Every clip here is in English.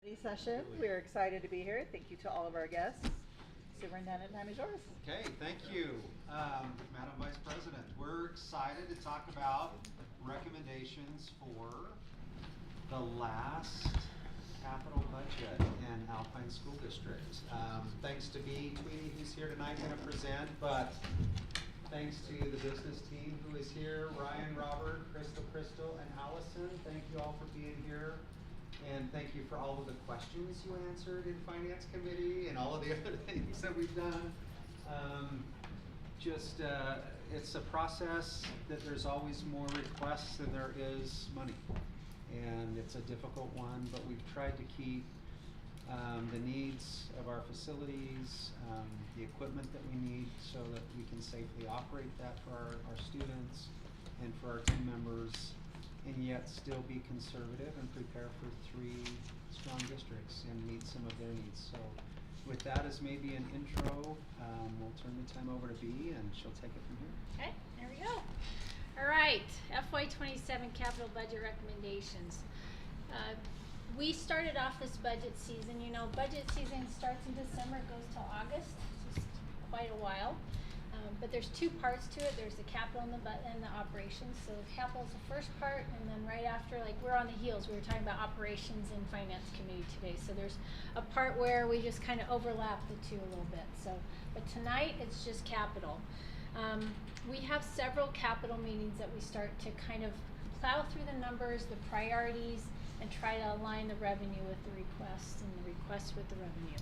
Session. We're excited to be here. Thank you to all of our guests. Superintendent, time is yours. Okay, thank you, Madam Vice President. We're excited to talk about recommendations for the last capital budget in Alpine School District. Thanks to B. Tweedy, who's here tonight, going to present, but thanks to the business team who is here, Ryan, Robert, Crystal, and Allison. Thank you all for being here. And thank you for all of the questions you answered in Finance Committee and all of the other things that we've done. It's a process that there's always more requests than there is money. And it's a difficult one, but we've tried to keep the needs of our facilities, the equipment that we need so that we can safely operate that for our students and for our team members, and yet still be conservative and prepare for 3 strong districts and meet some of their needs. So with that as maybe an intro, we'll turn the time over to B and she'll take it from here. Okay, there we go. All right, FY27 capital budget recommendations. We started off this budget season, budget season starts in December, it goes till August, so it's quite a while. But there's 2 parts to it. There's the capital and the operations. So the capital is the first part, and then right after, like we're on the heels. We were talking about operations and finance committee today. So there's a part where we just kind of overlap the 2 a little bit. So, but tonight it's just capital. We have several capital meetings that we start to kind of plow through the numbers, the priorities, and try to align the revenue with the requests and the requests with the revenue.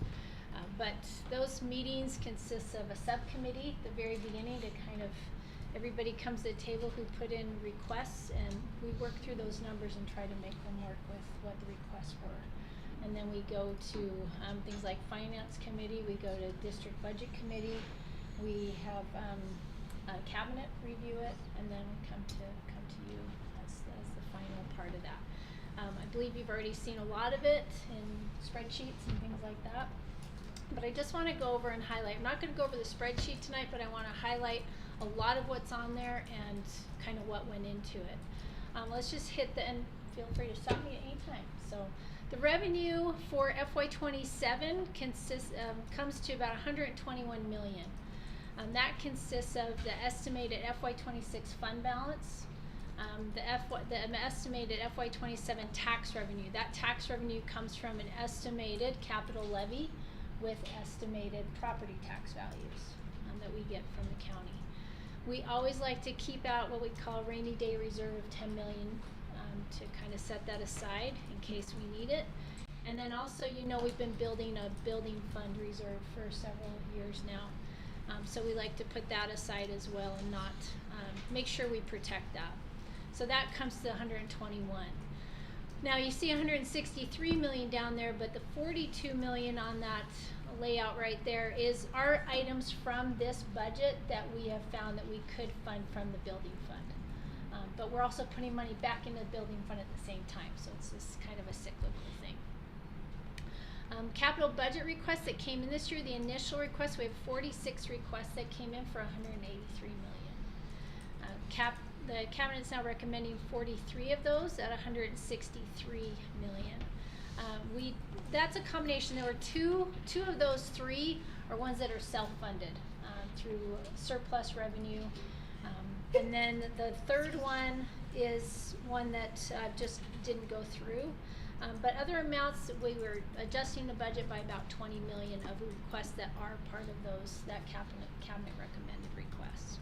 But those meetings consist of a subcommittee at the very beginning to kind of, everybody comes to the table who put in requests, and we work through those numbers and try to make them work with what the requests were. And then we go to things like finance committee, we go to district budget committee, we have a cabinet review it, and then we come to you as the final part of that. I believe you've already seen a lot of it in spreadsheets and things like that. But I just want to go over and highlight. I'm not going to go over the spreadsheet tonight, but I want to highlight a lot of what's on there and kind of what went into it. Let's just hit the end. Feel free to stop me at any time. So the revenue for FY27 comes to about $121 million. That consists of the estimated FY26 fund balance, the estimated FY27 tax revenue. That tax revenue comes from an estimated capital levy with estimated property tax values that we get from the county. We always like to keep out what we call a rainy day reserve of $10 million to kind of set that aside in case we need it. And then also, we've been building a building fund reserve for several years now. So we like to put that aside as well and not make sure we protect that. So that comes to 121. Now you see 163 million down there, but the 42 million on that layout right there is our items from this budget that we have found that we could fund from the building fund. But we're also putting money back into the building fund at the same time, so it's this kind of a cyclical thing. Capital budget requests that came in this year, the initial request, we have 46 requests that came in for 183 million. The cabinet is now recommending 43 of those at 163 million. That's a combination. There were two of those 3 are ones that are self-funded through surplus revenue, and then the third one is one that just didn't go through. But other amounts, we were adjusting the budget by about 20 million of requests that are part of that cabinet recommended requests.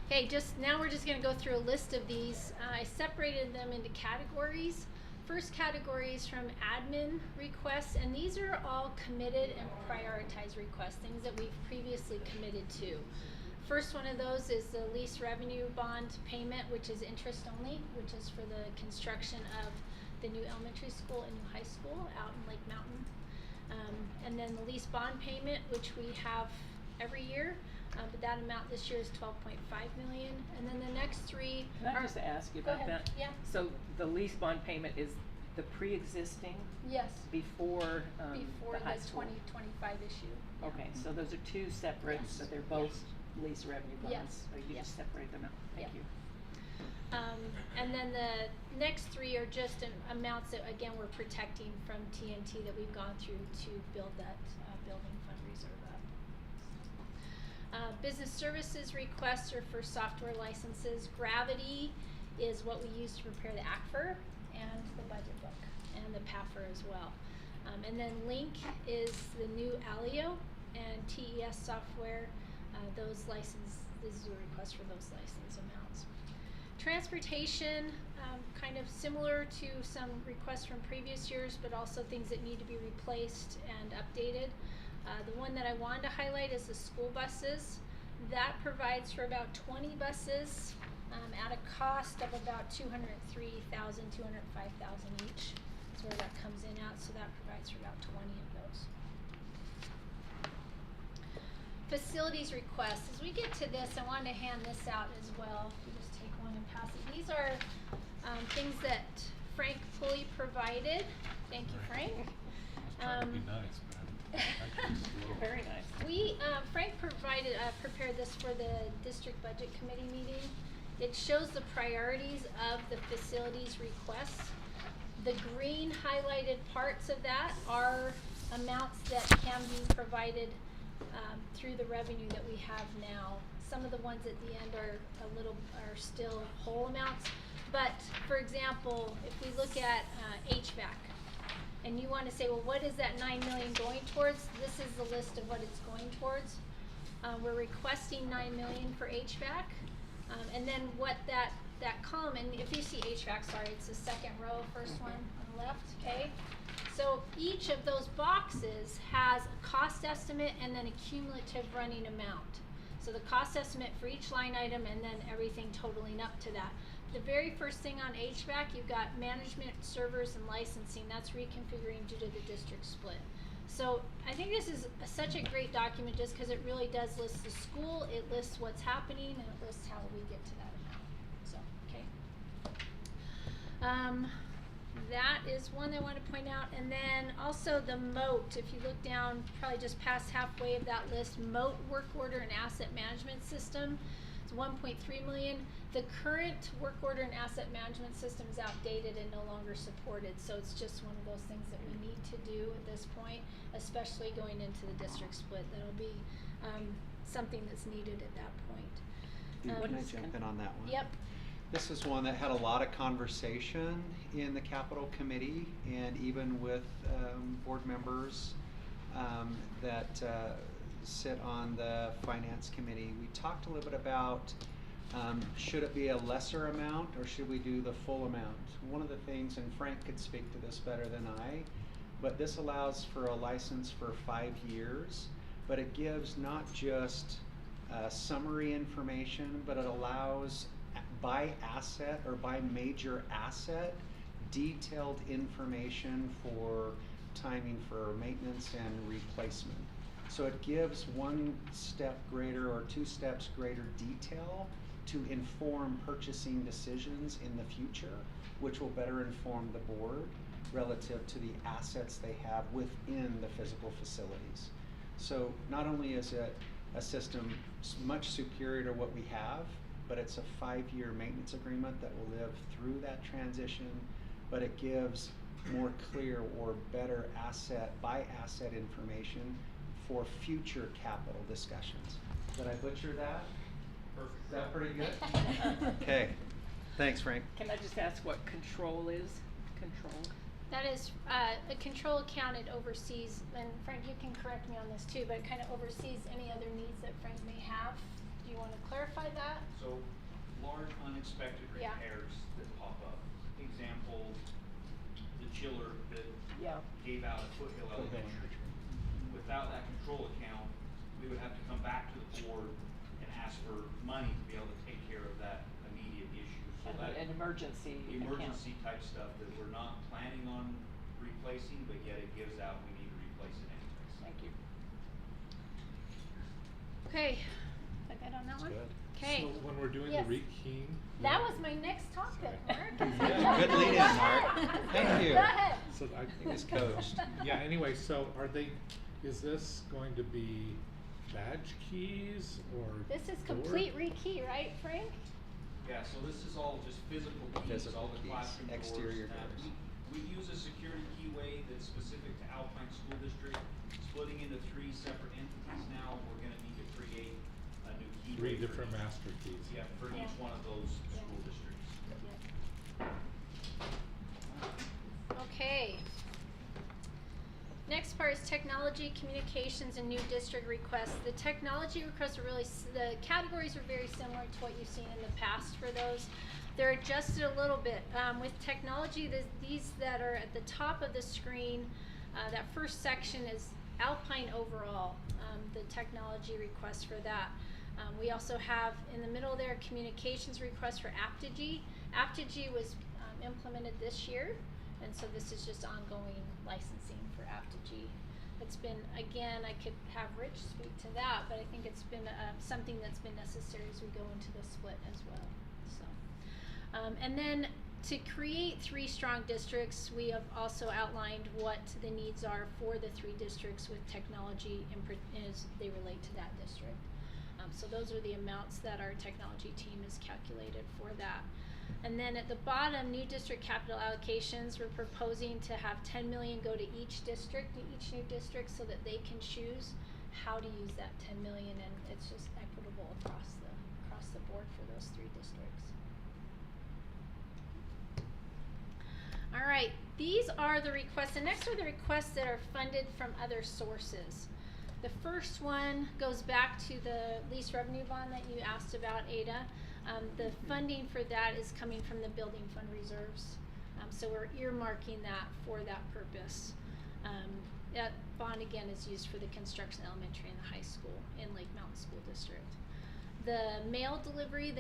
Okay, now we're just going to go through a list of these. I separated them into categories. First category is from admin requests, and these are all committed and prioritized requests, things that we've previously committed to. First one of those is the lease revenue bond payment, which is interest only, which is for the construction of the new elementary school and new high school out in Lake Mountain. And then the lease bond payment, which we have every year, but that amount this year is 12.5 million. And then the next 3 Can I just ask you about that? Yeah. So the lease bond payment is the pre-existing? Yes. Before Before the high the school? 2025 issue. Okay, so those are 2 separate, Yes. but they're both lease revenue bonds. Yes. So you Yes. just separate them out. Thank Yeah. you. And then the next three are just amounts that, again, we're protecting from TNT that we've gone through to build that building fund reserve up. Business services requests are for software licenses. Gravity is what we use to prepare the ACFR and the budget book and the PAFR as well. And then Link is the new Alio and TES software. Those license, this is a request for those license amounts. Transportation, kind of similar to some requests from previous years, but also things that need to be replaced and updated. The one that I wanted to highlight is the school buses. That provides for about 20 buses at a cost of about $203,000, $205,000 each. That's where that comes in at, so that provides for about 20 of those. Facilities requests. As we get to this, I wanted to hand this out as well. You just take one and pass it. These are things that Frank Pulley provided. Thank you, Frank. Trying to be nice, but actually it's a little Very nice. Frank prepared this for the district budget committee meeting. It shows the priorities of the facilities requests. The green highlighted parts of that are amounts that can be provided through the revenue that we have now. Some of the ones at the end are still whole amounts. But for example, if we look at HVAC, and you want to say, well, what is that $9 million going towards? This is the list of what it's going towards. We're requesting $9 million for HVAC, and then what that column, and if you see HVAC, sorry, it's the second row, first one on the left, okay? So each of those boxes has a cost estimate and then a cumulative running amount. So the cost estimate for each line item and then everything totaling up to that. The very first thing on HVAC, you've got management, servers, and licensing. That's reconfiguring due to the district split. So I think this is such a great document just because it really does list the school, it lists what's happening, and it lists how we get to that amount. So, okay. That is one I want to point out. And then also the MOAT. If you look down, probably just past halfway of that list, MOAT work order and asset management system. It's $1.3 million. The current work order and asset management system is outdated and no longer supported. So it's just one of those things that we need to do at this point, especially going into the district split. That'll be something that's needed at that point. Can I jump in on that one? Yep. This is one that had a lot of conversation in the Capital Committee and even with board members that sit on the Finance Committee. We talked a little bit about should it be a lesser amount or should we do the full amount? One of the things, and Frank could speak to this better than I, but this allows for a license for 5 years, but it gives not just summary information, but it allows by asset or by major asset detailed information for timing for maintenance and replacement. So it gives 1 step greater or 2 steps greater detail to inform purchasing decisions in the future, which will better inform the board relative to the assets they have within the physical facilities. So not only is it a system much superior to what we have, but it's a 5-year maintenance agreement that will live through that transition, but it gives more clear or better asset by asset information for future capital discussions. Did I butcher that? Perfect. Is that pretty good? Okay. Thanks, Frank. Can I just ask what control is? Control? That is a control account. It oversees, and Frank, you can correct me on this too, but it kind of oversees any other needs that Frank may have. Do you want to clarify that? So, large unexpected Yeah. repairs that pop up. Example, the chiller that gave out at Foothill Elementary. Without that control account, we would have to come back to the board and ask for money to be able to take care of that immediate issue. So that An emergency account. emergency type stuff that we're not planning on replacing, but yet it gives out, we need to replace it anyways. Thank you. Okay. I got on that one? Good. Okay. So when we're doing Yes. the rekeying. That was my next topic, Mark. Yeah. Good lead in, Mark. Thank you. Go ahead. So He was coached. Yeah, anyway, so is this going to be badge keys or This is door? complete rekey, right, Frank? Yeah, so this is all just physical keys, all Physical the keys, classroom doors. exterior and that. doors. We use a security keyway that's specific to Alpine School District, splitting into 3 separate entities now. We're gonna need to create a new keyway. 3 different master keys. Yeah, for Yeah. each one of those Yeah. school districts. Okay. Next part is technology, communications, and new district requests. The technology requests are really, the categories are very similar to what you've seen in the past for those. They're adjusted a little bit. With technology, these that are at the top of the screen, that first section is Alpine overall, the technology request for that. We also have in the middle there communications request for Aptigee. Aptigee was implemented this year, and so this is just ongoing licensing for Aptigee. It's been, again, I could have Rich speak to that, but I think it's been something that's been necessary as we go into the split as well. So, and then to create 3 strong districts, we have also outlined what the needs are for the 3 districts with technology as they relate to that district. So those are the amounts that our technology team has calculated for that. And then at the bottom, new district capital allocations, we're proposing to have 10 million go to each district, each new district, so that they can choose how to use that 10 million, and it's just equitable across the board for those 3 districts. All right, these are the requests, and next are the requests that are funded from other sources. The first one goes back to the lease revenue bond that you asked about, Ada. The funding for that is coming from the building fund reserves. So we're earmarking that for that purpose. That bond again is used for the construction elementary and the high school in Lake Mountain School District. The mail delivery,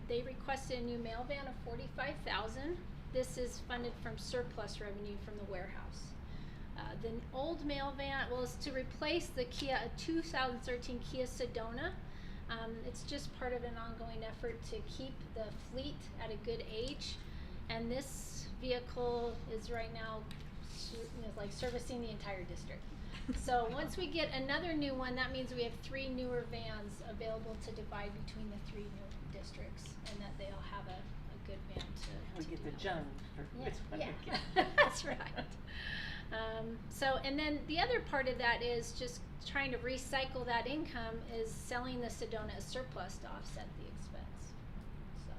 they requested a new mail van of $45,000. This is funded from surplus revenue from the warehouse. The old mail van was to replace the 2013 Kia Sedona. It's just part of an ongoing effort to keep the fleet at a good age, and this vehicle is right now like servicing the entire district. So once we get another new one, that means we have 3 newer vans available to divide between the 3 new districts, and that they'll have a good van to We get do the that junk with. for this one. Yeah, that's right. So, and then the other part of that is just trying to recycle that income is selling the Sedona as surplus to offset the expense. So,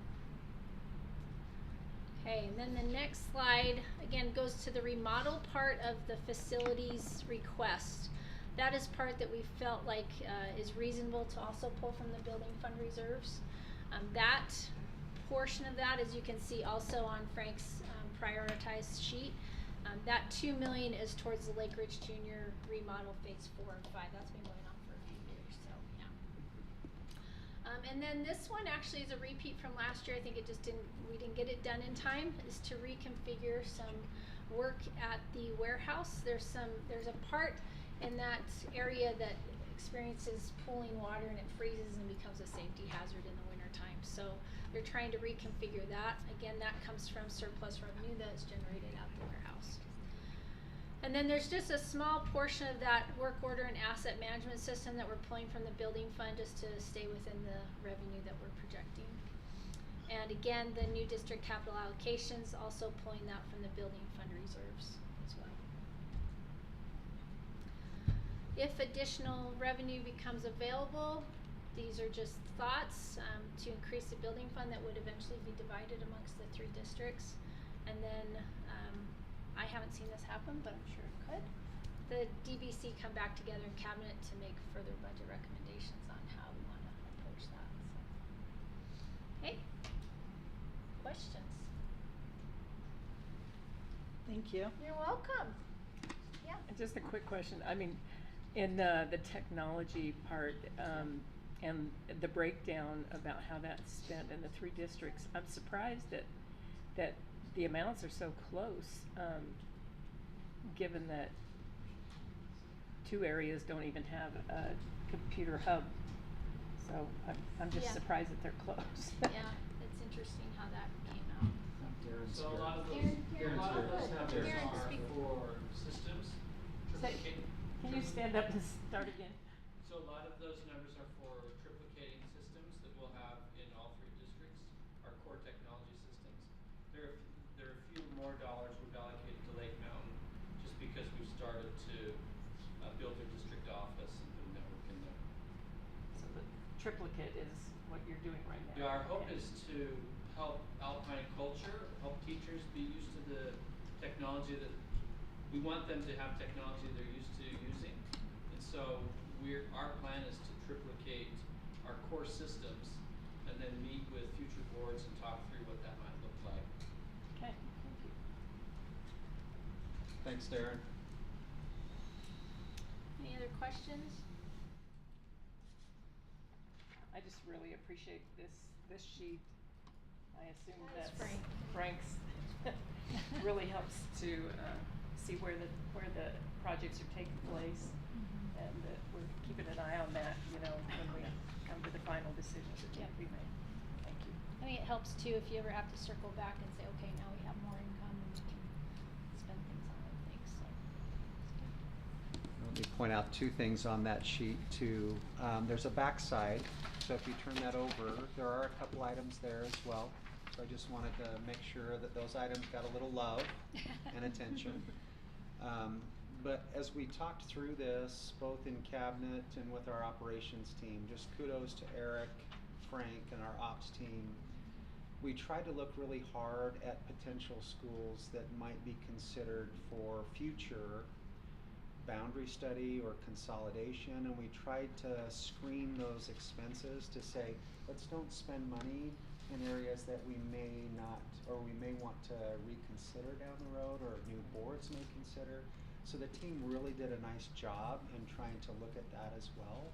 okay, and then the next slide again goes to the remodel part of the facilities request. That is part that we felt like is reasonable to also pull from the building fund reserves. That portion of that, as you can see also on Frank's prioritized sheet, that $2 million is towards the Lake Ridge Junior remodel phase 4 and 5. That's been going on for a few years, so yeah. And then this one actually is a repeat from last year. I think we didn't get it done in time. Is to reconfigure some work at the warehouse. There's a part in that area that experiences pooling water and it freezes and becomes a safety hazard in the wintertime. So they're trying to reconfigure that. Again, that comes from surplus revenue that is generated at the warehouse. And then there's just a small portion of that work order and asset management system that we're pulling from the building fund just to stay within the revenue that we're projecting. And again, the new district capital allocations, also pulling that from the building fund reserves as well. If additional revenue becomes available, these are just thoughts to increase the building fund that would eventually be divided amongst the 3 districts. And then I haven't seen this happen, but I'm sure it could. The DBC come back together in cabinet to make further budget recommendations on how we want to approach that. So. Okay. Questions? Thank you. You're welcome. Yeah. And just a quick question. I mean, in the technology part and the breakdown about how that's spent in the 3 districts, I'm surprised that the amounts are so close, given that 2 areas don't even have a computer hub. So I'm just surprised that they're close. Yeah, it's interesting how that came out. Darren's So a here. lot of those, Aaron, a lot of Aaron, those numbers Aaron, are speak. for systems. Can you stand up and start again? So a lot of those numbers are for triplicating systems that we'll have in all 3 districts. more dollars we've allocated to Lake Mountain, just because we've started to build their district office and the network in there. So the triplicate is what you're doing right now? Yeah, our hope Okay. is to help Alpine culture, help teachers be used to the technology that, we want them to have technology they're used to using. And so our plan is to triplicate our core systems and then meet with future boards and talk through what that might look like. Okay, thank you. Thanks, Darren. Any other questions? I just really appreciate this sheet. I assume That's that's Frank. Frank's really helps to see where the projects are taking place, and that we're keeping an eye on that, you know, when we come to the final decisions that need to be made. Thank you. I think it helps too if you ever have to circle back and say, okay, now we have more income and we can spend things on other things, so. It's good. Let me point out two things on that sheet too. There's a backside, so if you turn that over, there are a couple items there as well. So I just wanted to make sure that those items got a little love and attention. But as we talked through this, both in cabinet and with our operations team, just kudos to Eric, Frank, and our ops team. We tried to look really hard at potential schools that might be considered for future boundary study or consolidation, and we tried to screen those expenses to say, let's don't spend money in areas that we may not, or we may want to reconsider down the road, or new boards may consider. So the team really did a nice job in trying to look at that as well,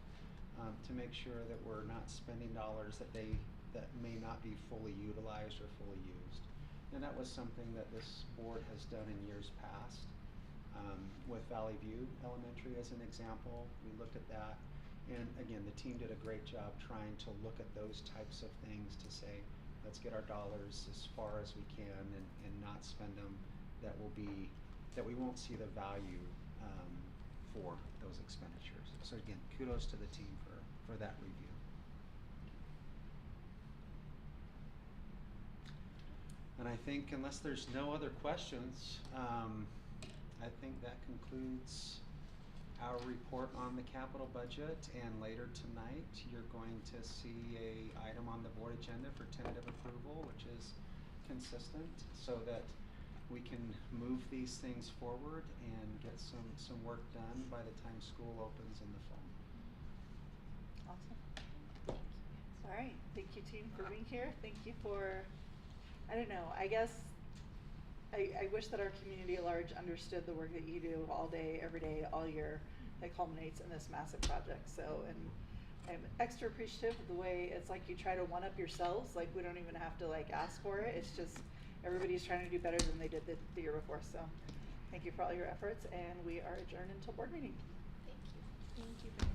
to make sure that we're not spending dollars that may not be fully utilized or fully used. And that was something that this board has done in years past. With Valley View Elementary as an example, we looked at that. And again, the team did a great job trying to look at those types of things to say, let's get our dollars as far as we can and not spend them that we won't see the value for those expenditures. So again, kudos to the team for that review. And I think unless there's no other questions, I think that concludes our report on the capital budget. And later tonight, you're going to see a item on the board agenda for tentative approval, which is consistent, so that we can move these things forward and get some work done by the time school opens in the fall. Awesome. All right, thank you team for being here. Thank you for, I don't know, I guess I wish that our community at large understood the work that you do all day, every day, all year that culminates in this massive project. So, and I'm extra appreciative of the way it's like you try to one up yourselves, like we don't even have to like ask for it. It's just everybody's trying to do better than they did the year before. So thank you for all your efforts, and we are adjourned until board meeting. Thank you. Thank you, guys.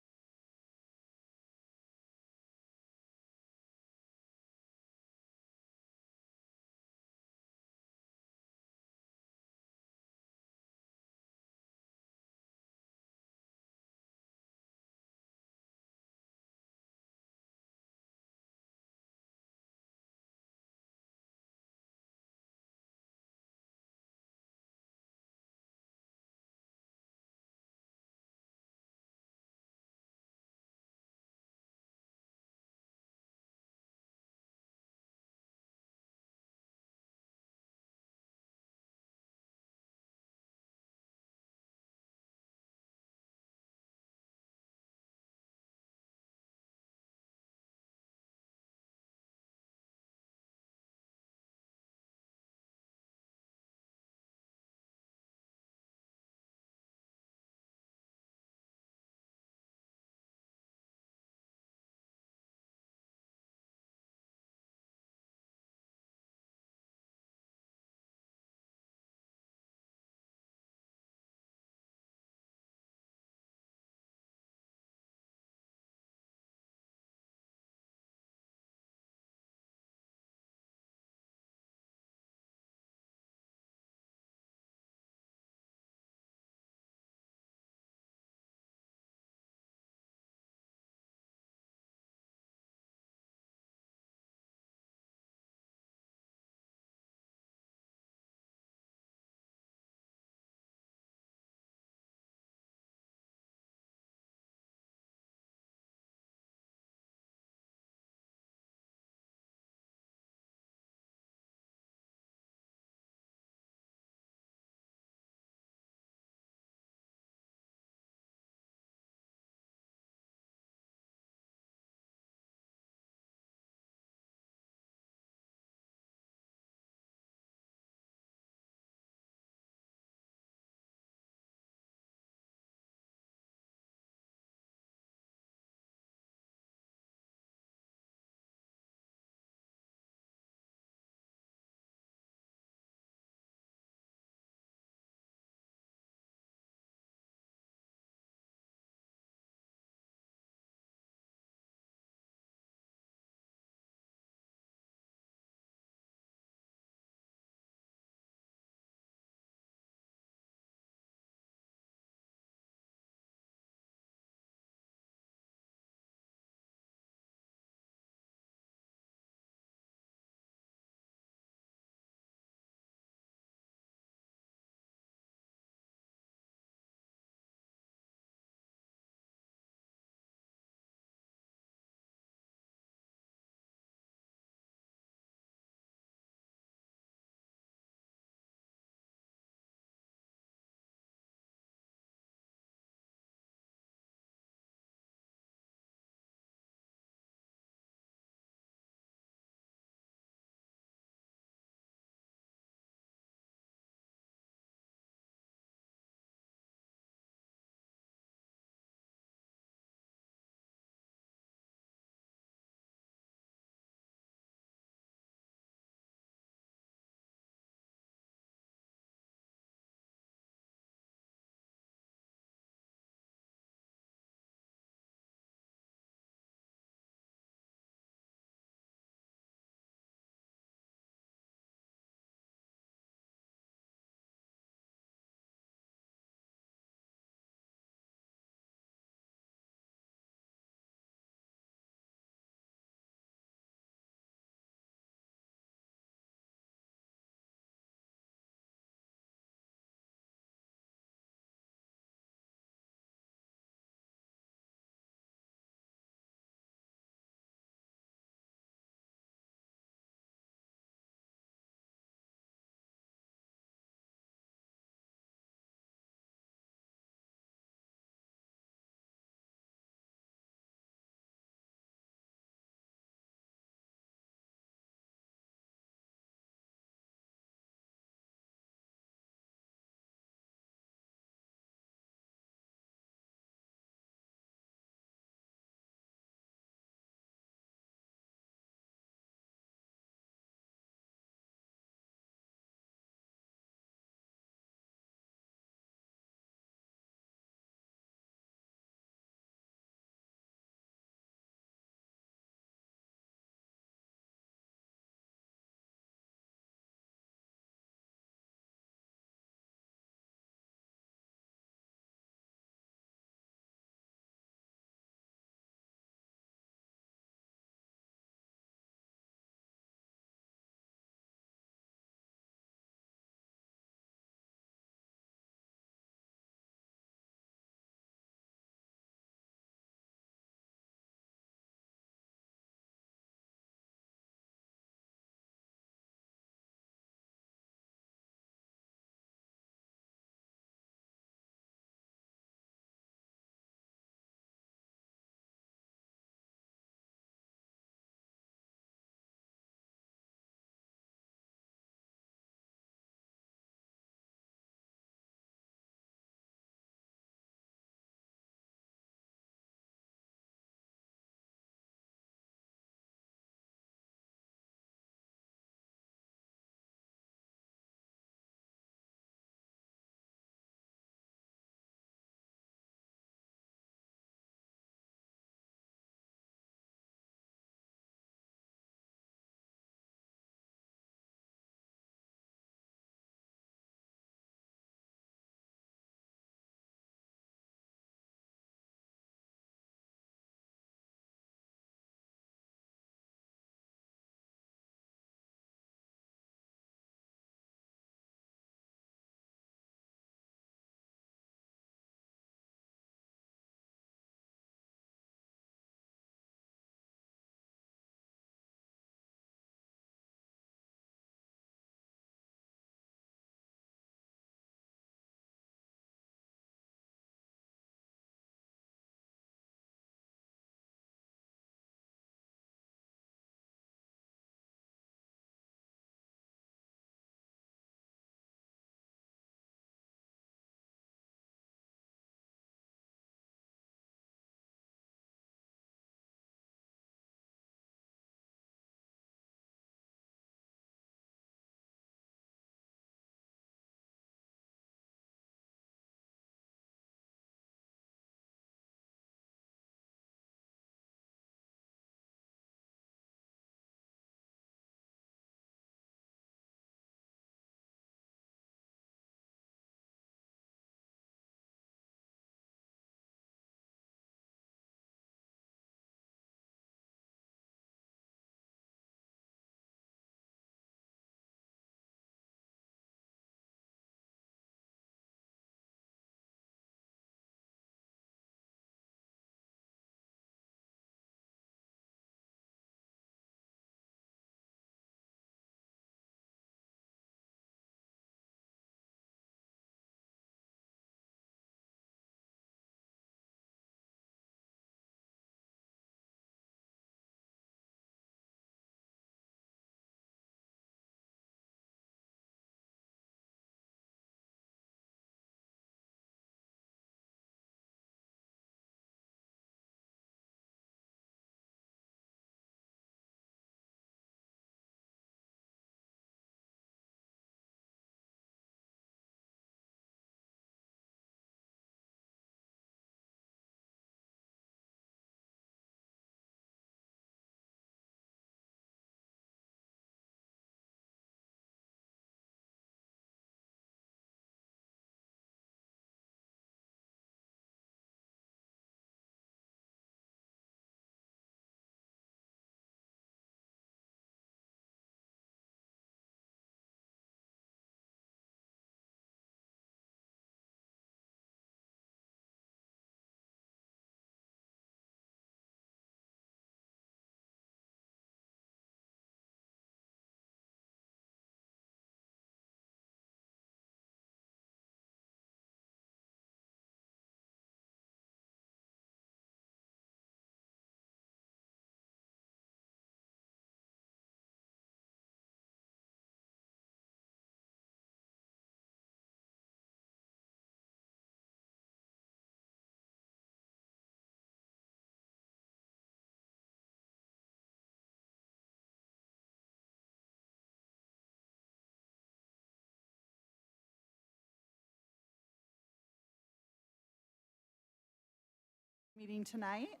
Meeting tonight.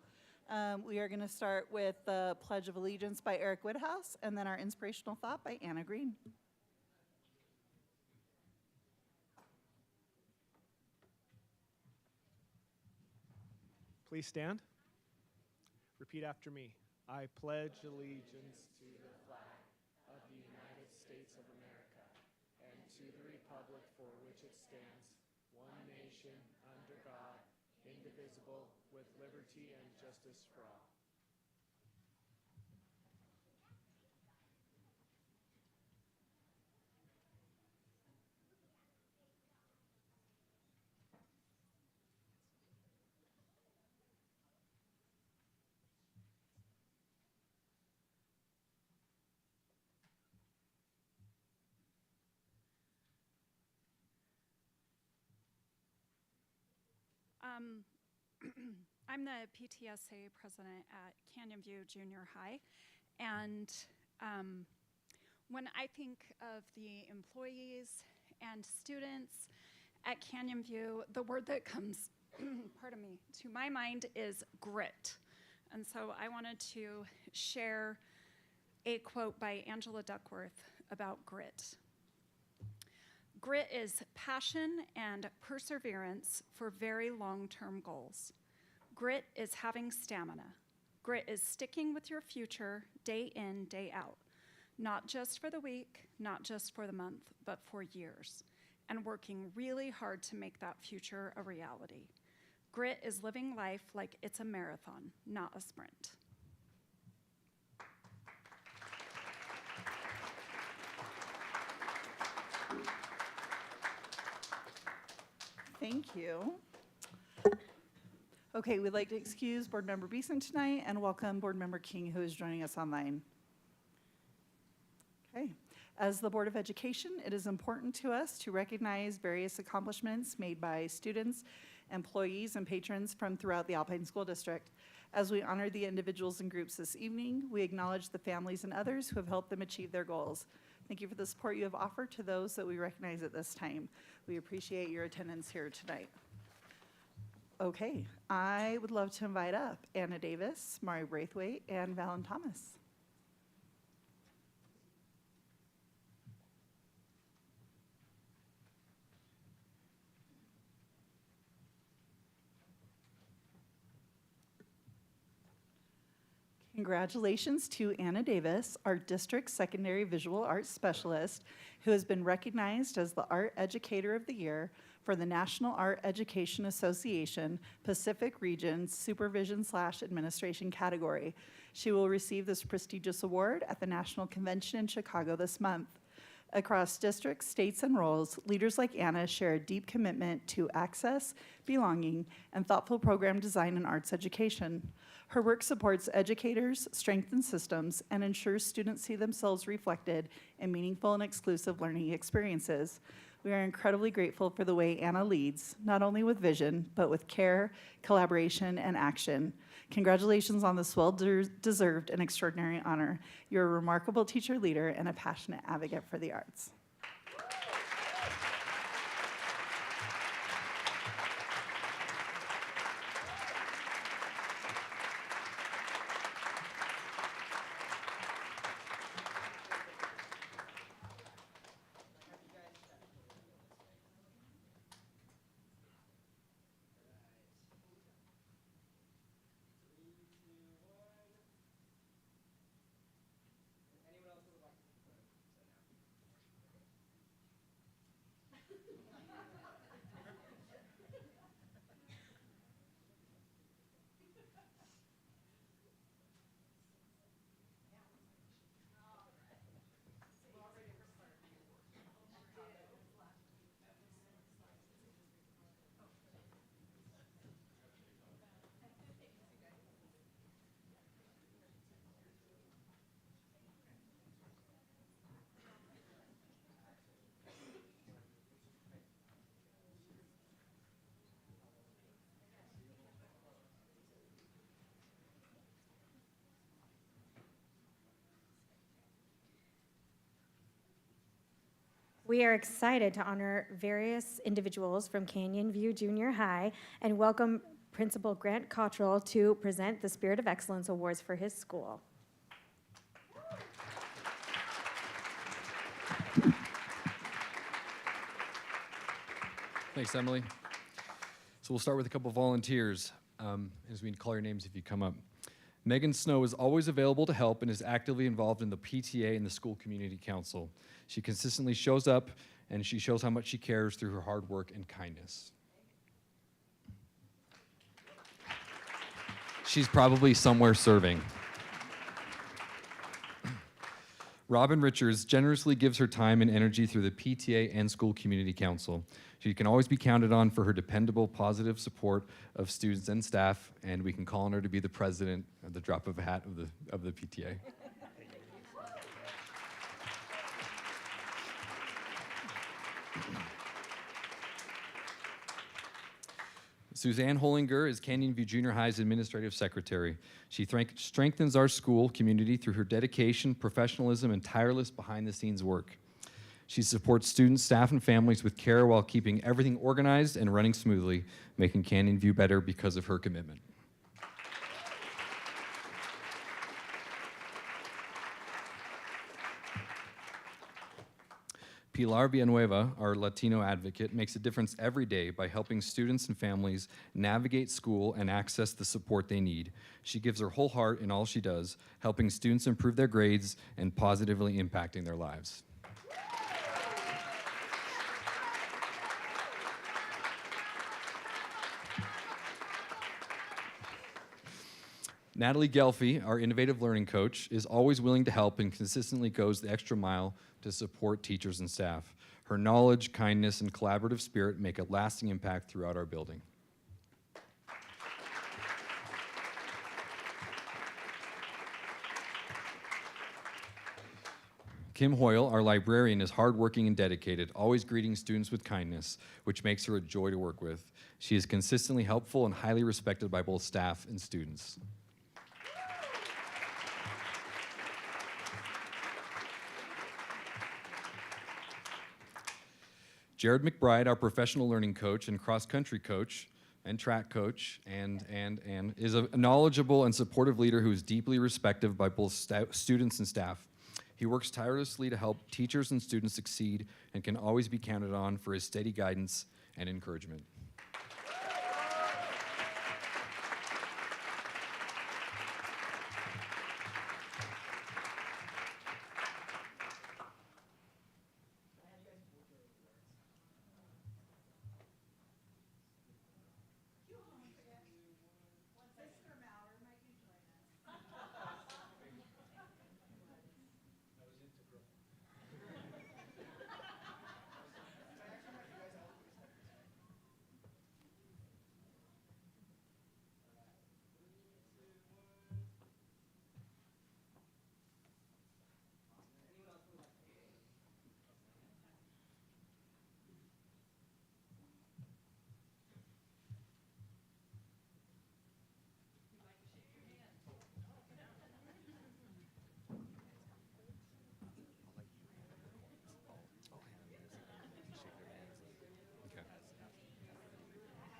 We are going to start with the Pledge of Allegiance by Eric Woodhouse and then our inspirational thought by Anna Green. Please stand. Repeat after me. I pledge allegiance to the flag of the United States of America and to the republic for which it stands, one nation, under God, indivisible, with liberty and justice for all. I'm the PTSA president at Canyon View Junior High, and when I think of the employees and students at Canyon View, the word that comes, pardon me, to my mind is grit. And so I wanted to share a quote by Angela Duckworth about grit. Grit is passion and perseverance for very long-term goals. Grit is having stamina. Grit is sticking with your future day in, day out, not just for the week, not just for the month, but for years, and working really hard to make that future a reality. Grit is living life like it's a marathon, not a sprint. Thank you. Okay, we'd like to excuse Board Member Beeson tonight and welcome Board Member King, who is joining us online. Okay. As the Board of Education, it is important to us to recognize various accomplishments made by students, employees, and patrons from throughout the Alpine School District. As we honor the individuals and groups this evening, we acknowledge the families and others who have helped them achieve their goals. Thank you for the support you have offered to those that we recognize at this time. We appreciate your attendance here tonight. Okay, I would love to invite up Anna Davis, Mari Braithwaite, and Valen Thomas. Congratulations to Anna Davis, our district secondary visual arts specialist, who has been recognized as the Art Educator of the Year for the National Art Education Association Pacific Region Supervision/Administration category. She will receive this prestigious award at the National Convention in Chicago this month. Across districts, states, and roles, leaders like Anna share a deep commitment to access, belonging, and thoughtful program design in arts education. Her work supports educators, strengthens systems, and ensures students see themselves reflected in meaningful and exclusive learning experiences. We are incredibly grateful for the way Anna leads, not only with vision, but with care, collaboration, and action. Congratulations on this well-deserved and extraordinary honor. You're a remarkable teacher leader and a passionate advocate for the arts. We are excited to honor various individuals from Canyon View Junior High and welcome Principal Grant Cottrell to present the Spirit of Excellence Awards for his school. Thanks, Emily. So we'll start with a couple volunteers, as we call your names if you come up. Megan Snow is always available to help and is actively involved in the PTA and the school community council. She consistently shows up, and she shows how much she cares through her hard work and kindness. She's probably somewhere serving. Robin Richards generously gives her time and energy through the PTA and school community council. She can always be counted on for her dependable, positive support of students and staff, and we can call on her to be the president at the drop of a hat of the PTA. Suzanne Hollinger is Canyon View Junior High's administrative secretary. She strengthens our school community through her dedication, professionalism, and tireless behind-the-scenes work. She supports students, staff, and families with care while keeping everything organized and running smoothly, making Canyon View better because of her commitment. Pilar Villanueva, our Latino advocate, makes a difference every day by helping students and families navigate school and access the support they need. She gives her whole heart in all she does, helping students improve their grades and positively impacting their lives. Natalie Gelfi, our innovative learning coach, is always willing to help and consistently goes the extra mile to support teachers and staff. Her knowledge, kindness, and collaborative spirit make a lasting impact throughout our building. Kim Hoyle, our librarian, is hardworking and dedicated, always greeting students with kindness, which makes her a joy to work with. She is consistently helpful and highly respected by both staff and students. Jared McBride, our professional learning coach and cross-country coach and track coach, and is a knowledgeable and supportive leader who is deeply respected by both students and staff. He works tirelessly to help teachers and students succeed and can always be counted on for his steady guidance and encouragement.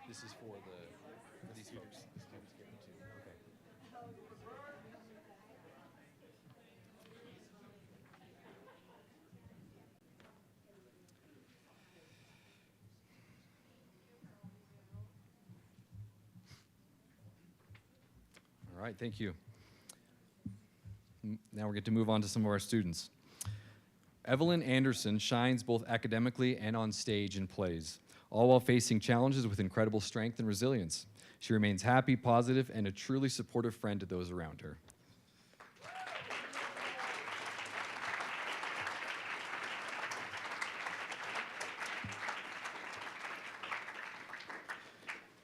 This is for these folks. Okay. All right, thank you. Now we're going to move on to some of our students. Evelyn Anderson shines both academically and on stage in plays, all while facing challenges with incredible strength and resilience. She remains happy, positive, and a truly supportive friend to those around her.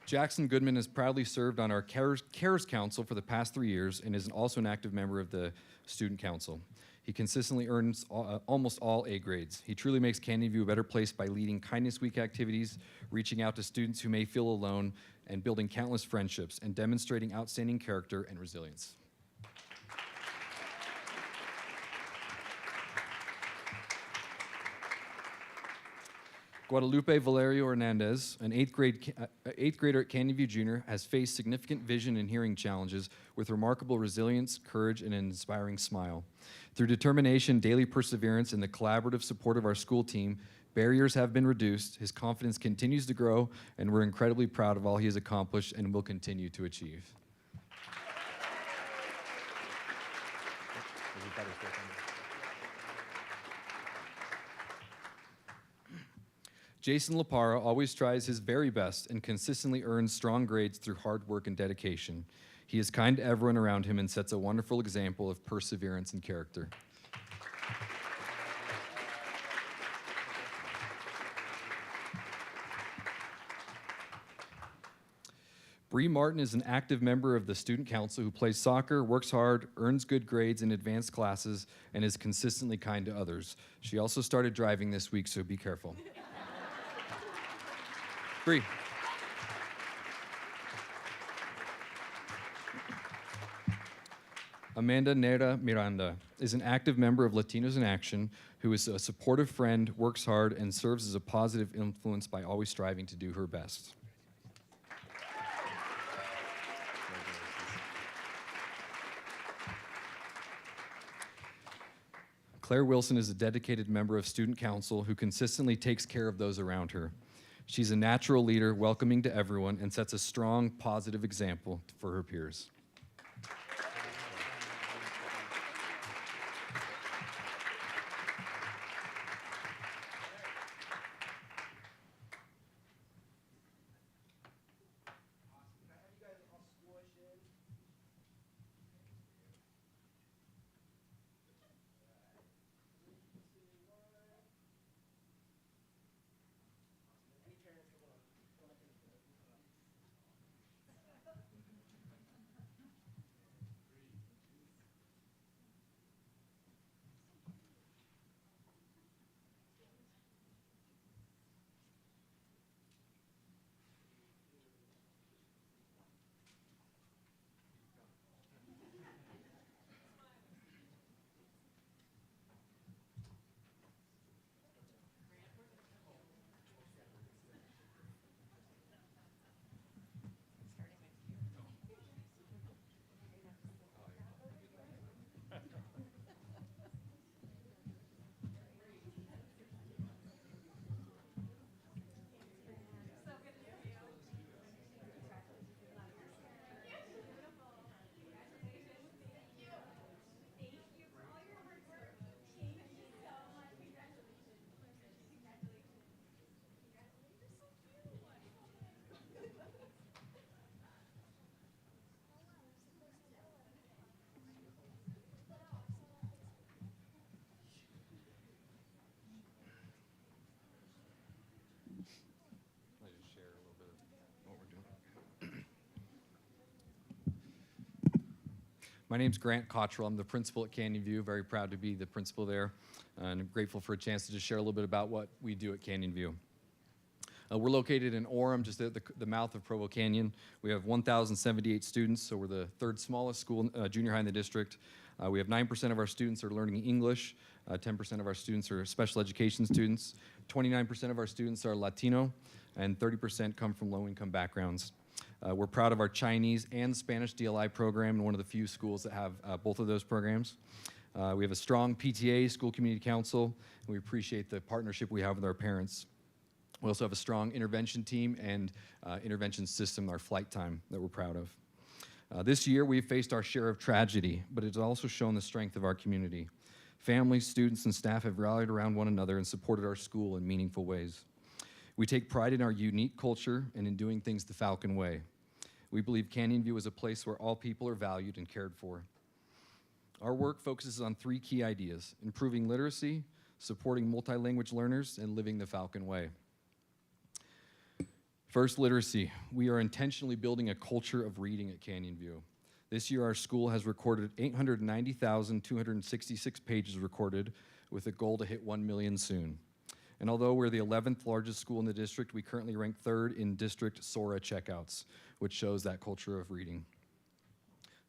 Jackson Goodman has proudly served on our Cares Council for the past 3 years and is also an active member of the Student Council. He consistently earns almost all A grades. He truly makes Canyon View a better place by leading Kindness Week activities, reaching out to students who may feel alone, and building countless friendships, and demonstrating outstanding character and resilience. Guadalupe Valerio Hernandez, an eighth grader at Canyon View Junior, has faced significant vision and hearing challenges with remarkable resilience, courage, and an inspiring smile. Through determination, daily perseverance, and the collaborative support of our school team, barriers have been reduced, his confidence continues to grow, and we're incredibly proud of all he has accomplished and will continue to achieve. Jason Lapara always tries his very best and consistently earns strong grades through hard work and dedication. He is kind to everyone around him and sets a wonderful example of perseverance and character. Bree Martin is an active member of the student council who plays soccer, works hard, earns good grades in advanced classes, and is consistently kind to others. She also started driving this week, so be careful. Bree. Amanda Nera Miranda is an active member of Latinos in Action who is a supportive friend, works hard, and serves as a positive influence by always striving to do her best. Claire Wilson is a dedicated member of student council who consistently takes care of those around her. She's a natural leader, welcoming to everyone, and sets a strong, positive example for her peers. My name's Grant Cottrell. I'm the principal at Canyon View. Very proud to be the principal there, and I'm grateful for a chance to just share a little bit about what we do at Canyon View. We're located in Orem, just at the mouth of Provo Canyon. We have 1,078 students, so we're the third smallest school, junior high in the district. We have 9% of our students are learning English, 10% of our students are special education students, 29% of our students are Latino, and 30% come from low-income backgrounds. We're proud of our Chinese and Spanish DLI program, and one of the few schools that have both of those programs. We have a strong PTA, School Community Council, and we appreciate the partnership we have with our parents. We also have a strong intervention team and intervention system, our flight time, that we're proud of. This year, we've faced our share of tragedy, but it's also shown the strength of our community. Families, students, and staff have rallied around one another and supported our school in meaningful ways. We take pride in our unique culture and in doing things the Falcon way. We believe Canyon View is a place where all people are valued and cared for. Our work focuses on three key ideas: improving literacy, supporting multilanguage learners, and living the Falcon way. First, literacy. We are intentionally building a culture of reading at Canyon View. This year, our school has recorded 890,266 pages recorded, with a goal to hit 1 million soon. And although we're the 11th largest school in the district, we currently rank third in district SORA checkouts, which shows that culture of reading.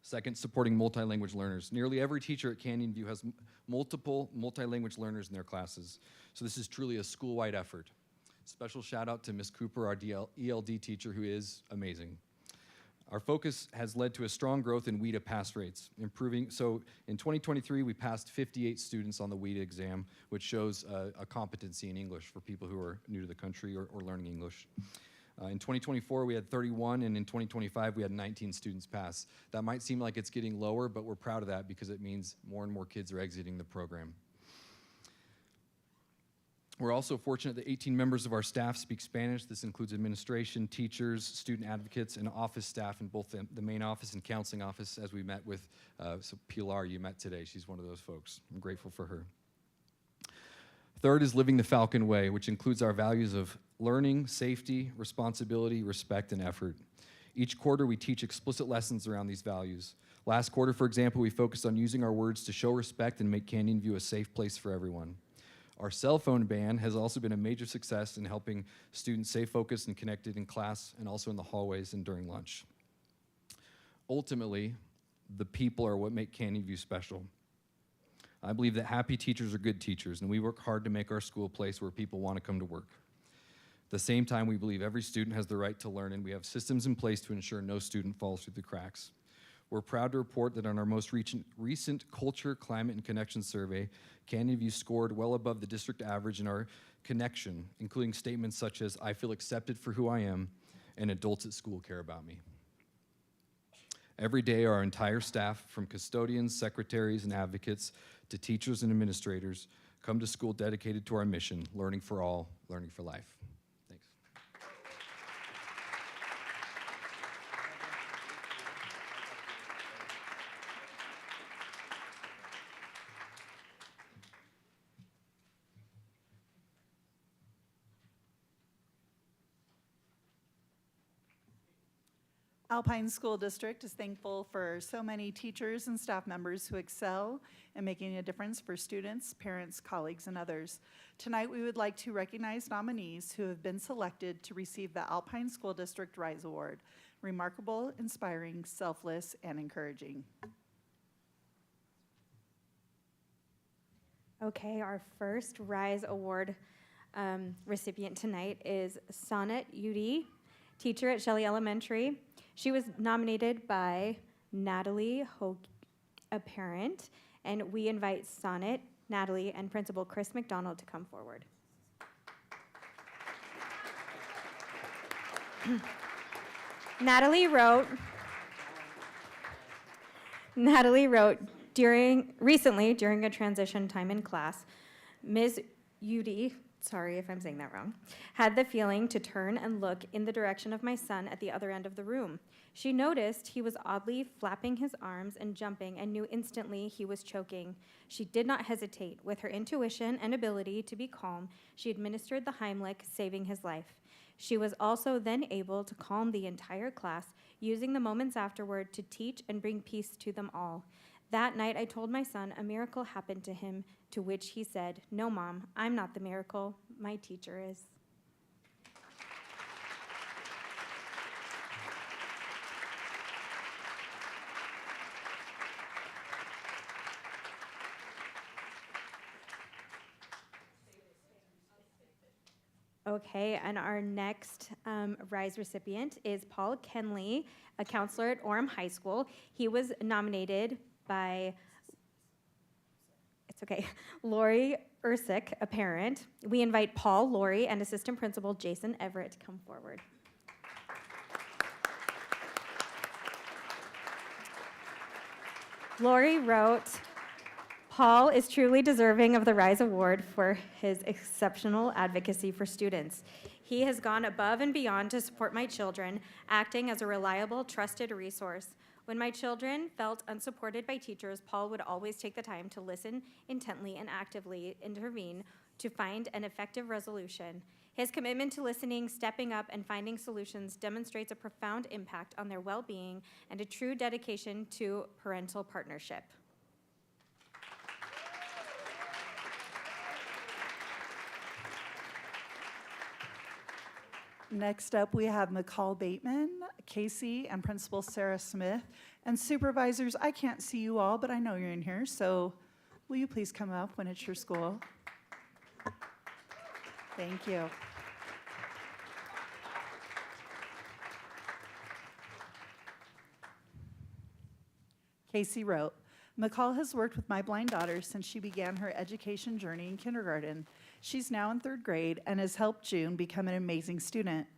Second, supporting multilanguage learners. Nearly every teacher at Canyon View has multiple multilanguage learners in their classes, so this is truly a school-wide effort. Special shout out to Ms. Cooper, our ELD teacher, who is amazing. Our focus has led to a strong growth in WIDA pass rates, improving. So in 2023, we passed 58 students on the WIDA exam, which shows a competency in English for people who are new to the country or learning English. In 2024, we had 31, and in 2025, we had 19 students pass. That might seem like it's getting lower, but we're proud of that because it means more and more kids are exiting the program. We're also fortunate that 18 members of our staff speak Spanish. This includes administration, teachers, student advocates, and office staff in both the main office and counseling office, as we met with so Pilar, you met today. She's one of those folks. I'm grateful for her. Third is living the Falcon Way, which includes our values of learning, safety, responsibility, respect, and effort. Each quarter, we teach explicit lessons around these values. Last quarter, for example, we focused on using our words to show respect and make Canyon View a safe place for everyone. Our cell phone ban has also been a major success in helping students stay focused and connected in class and also in the hallways and during lunch. Ultimately, the people are what make Canyon View special. I believe that happy teachers are good teachers, and we work hard to make our school a place where people want to come to work. At the same time, we believe every student has the right to learn, and we have systems in place to ensure no student falls through the cracks. We're proud to report that on our most recent Culture, Climate, and Connection survey, Canyon View scored well above the district average in our connection, including statements such as, "I feel accepted for who I am," and "adults at school care about me." Every day, our entire staff, from custodians, secretaries, and advocates to teachers and administrators, come to school dedicated to our mission, learning for all, learning for life. Thanks. Alpine School District is thankful for so many teachers and staff members who excel in making a difference for students, parents, colleagues, and others. Tonight, we would like to recognize nominees who have been selected to receive the Alpine School District Rise Award. Remarkable, inspiring, selfless, and encouraging. Okay, our first Rise Award recipient tonight is Sonnet Udi, teacher at Shelley Elementary. She was nominated by Natalie Hogue, a parent, and we invite Sonnet, Natalie, and Principal Chris McDonald to come forward. Natalie wrote recently during a transition time in class, Ms. Udi, sorry if I'm saying that wrong, had the feeling to turn and look in the direction of my son at the other end of the room. She noticed he was oddly flapping his arms and jumping and knew instantly he was choking. She did not hesitate. With her intuition and ability to be calm, she administered the Heimlich, saving his life. She was also then able to calm the entire class, using the moments afterward to teach and bring peace to them all. That night, I told my son a miracle happened to him, to which he said, "No, Mom, I'm not the miracle. My teacher is." Okay, and our next Rise recipient is Paul Kenley, a counselor at Orem High School. He was nominated by, Lori Ursick, a parent. We invite Paul, Lori, and Assistant Principal Jason Everett to come forward. Lori wrote, "Paul is truly deserving of the Rise Award for his exceptional advocacy for students. He has gone above and beyond to support my children, acting as a reliable, trusted resource. When my children felt unsupported by teachers, Paul would always take the time to listen intently and actively intervene to find an effective resolution. His commitment to listening, stepping up, and finding solutions demonstrates a profound impact on their well-being and a true dedication to parental partnership." Next up, we have McCall Bateman, Casey, and Principal Sarah Smith. And supervisors, I can't see you all, but I know you're in here, so will you please come up when it's your school? Thank you. Casey wrote, McCall has worked with my blind daughter since she began her education journey in kindergarten. She's now in 3rd grade and has helped June become an amazing student.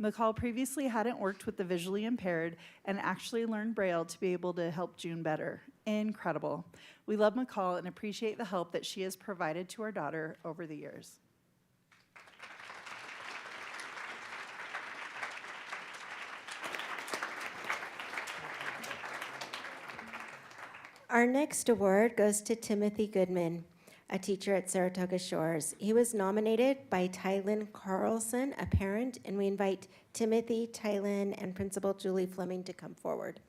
McCall previously hadn't worked with the visually impaired and actually learned Braille to be able to help June better. Incredible. We love McCall and appreciate the help that she has provided to our daughter over the years. Our next award goes to Timothy Goodman, a teacher at Saratoga Shores. He was nominated by Tylin Carlson, a parent, and we invite Timothy, Tylin, and Principal Julie Fleming to come forward.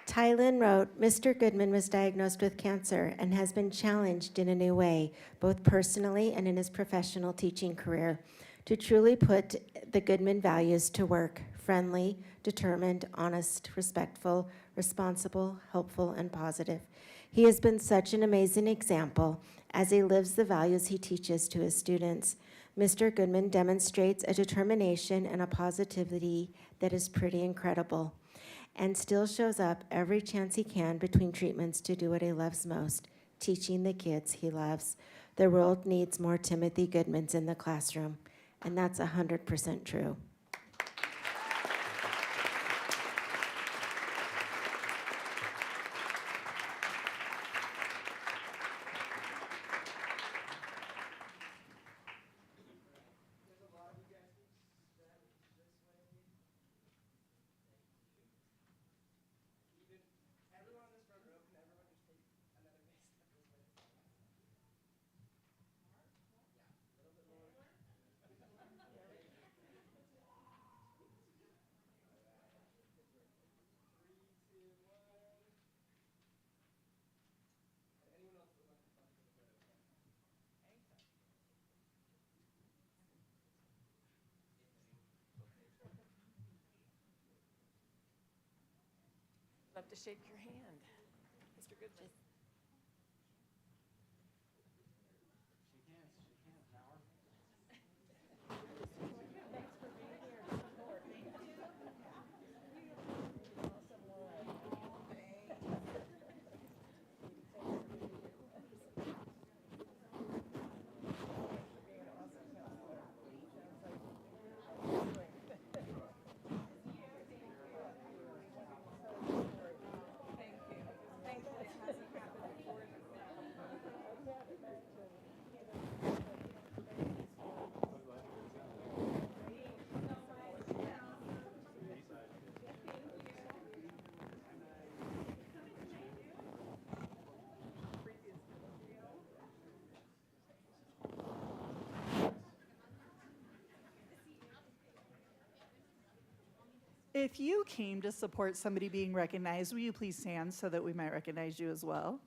Tylin wrote, Mr. Goodman was diagnosed with cancer and has been challenged in a new way, both personally and in his professional teaching career, to truly put the Goodman values to work: friendly, determined, honest, respectful, responsible, helpful, and positive. He has been such an amazing example as he lives the values he teaches to his students. Mr. Goodman demonstrates a determination and a positivity that is pretty incredible, and still shows up every chance he can between treatments to do what he loves most: teaching the kids he loves. The world needs more Timothy Goodmans in the classroom, and that's 100% true. Love to shake your hand, Mr. Goodman. If you came to support somebody being recognized, will you please stand so that we might recognize you as well?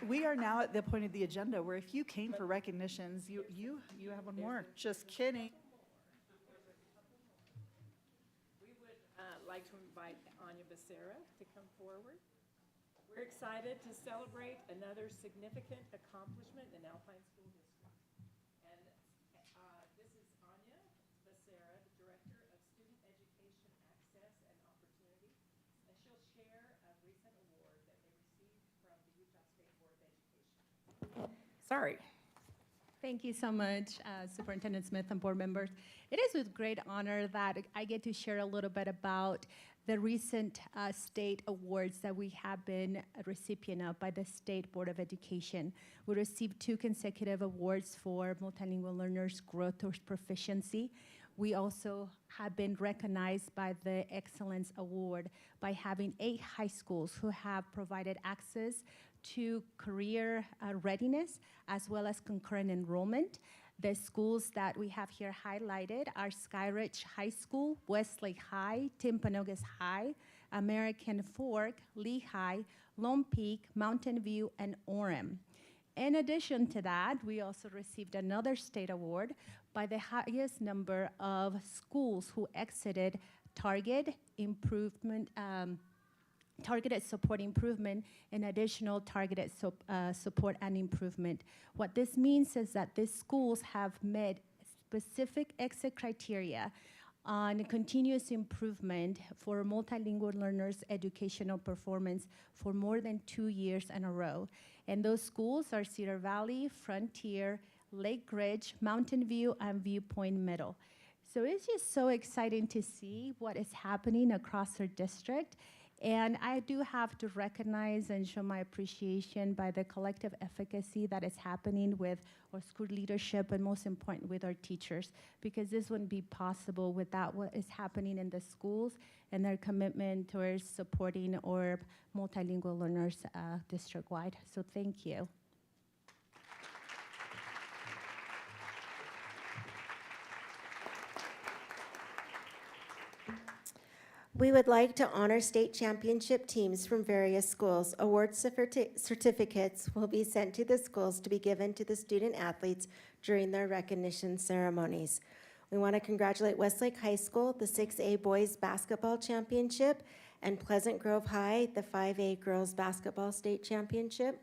We are now at the point of the agenda where if you came for recognitions, you have one more. Just kidding. We would like to invite Anya Becerra to come forward. We're excited to celebrate another significant accomplishment in Alpine School District. And this is Anya Becerra, the Director of Student Education Access and Opportunity, and she'll share a recent award that they received from the Utah State Board of Education. Sorry. Thank you so much, Superintendent Smith and board members. It is with great honor that I get to share a little bit about the recent state awards that we have been a recipient of by the State Board of Education. We received 2 consecutive awards for multilingual learners' growth towards proficiency. We also have been recognized by the Excellence Award by having 8 high schools who have provided access to career readiness as well as concurrent enrollment. The schools that we have here highlighted are Skyridge High School, Westlake High, Timpanogos High, American Fork, Lehigh, Lone Peak, Mountain View, and Orem. In addition to that, we also received another state award by the highest number of schools who exited target improvement, targeted support improvement, and additional targeted support and improvement. What this means is that these schools have met specific exit criteria on continuous improvement for multilingual learners' educational performance for more than 2 years in a row. And those schools are Cedar Valley, Frontier, Lake Ridge, Mountain View, and Viewpoint Middle. So it's just so exciting to see what is happening across our district. And I do have to recognize and show my appreciation by the collective efficacy that is happening with our school leadership and most important with our teachers, because this wouldn't be possible without what is happening in the schools and their commitment towards supporting our multilingual learners district-wide. So thank you. We would like to honor state championship teams from various schools. Award certificates will be sent to the schools to be given to the student athletes during their recognition ceremonies. We want to congratulate Westlake High School, the 6A Boys Basketball Championship, and Pleasant Grove High, the 5A Girls Basketball State Championship.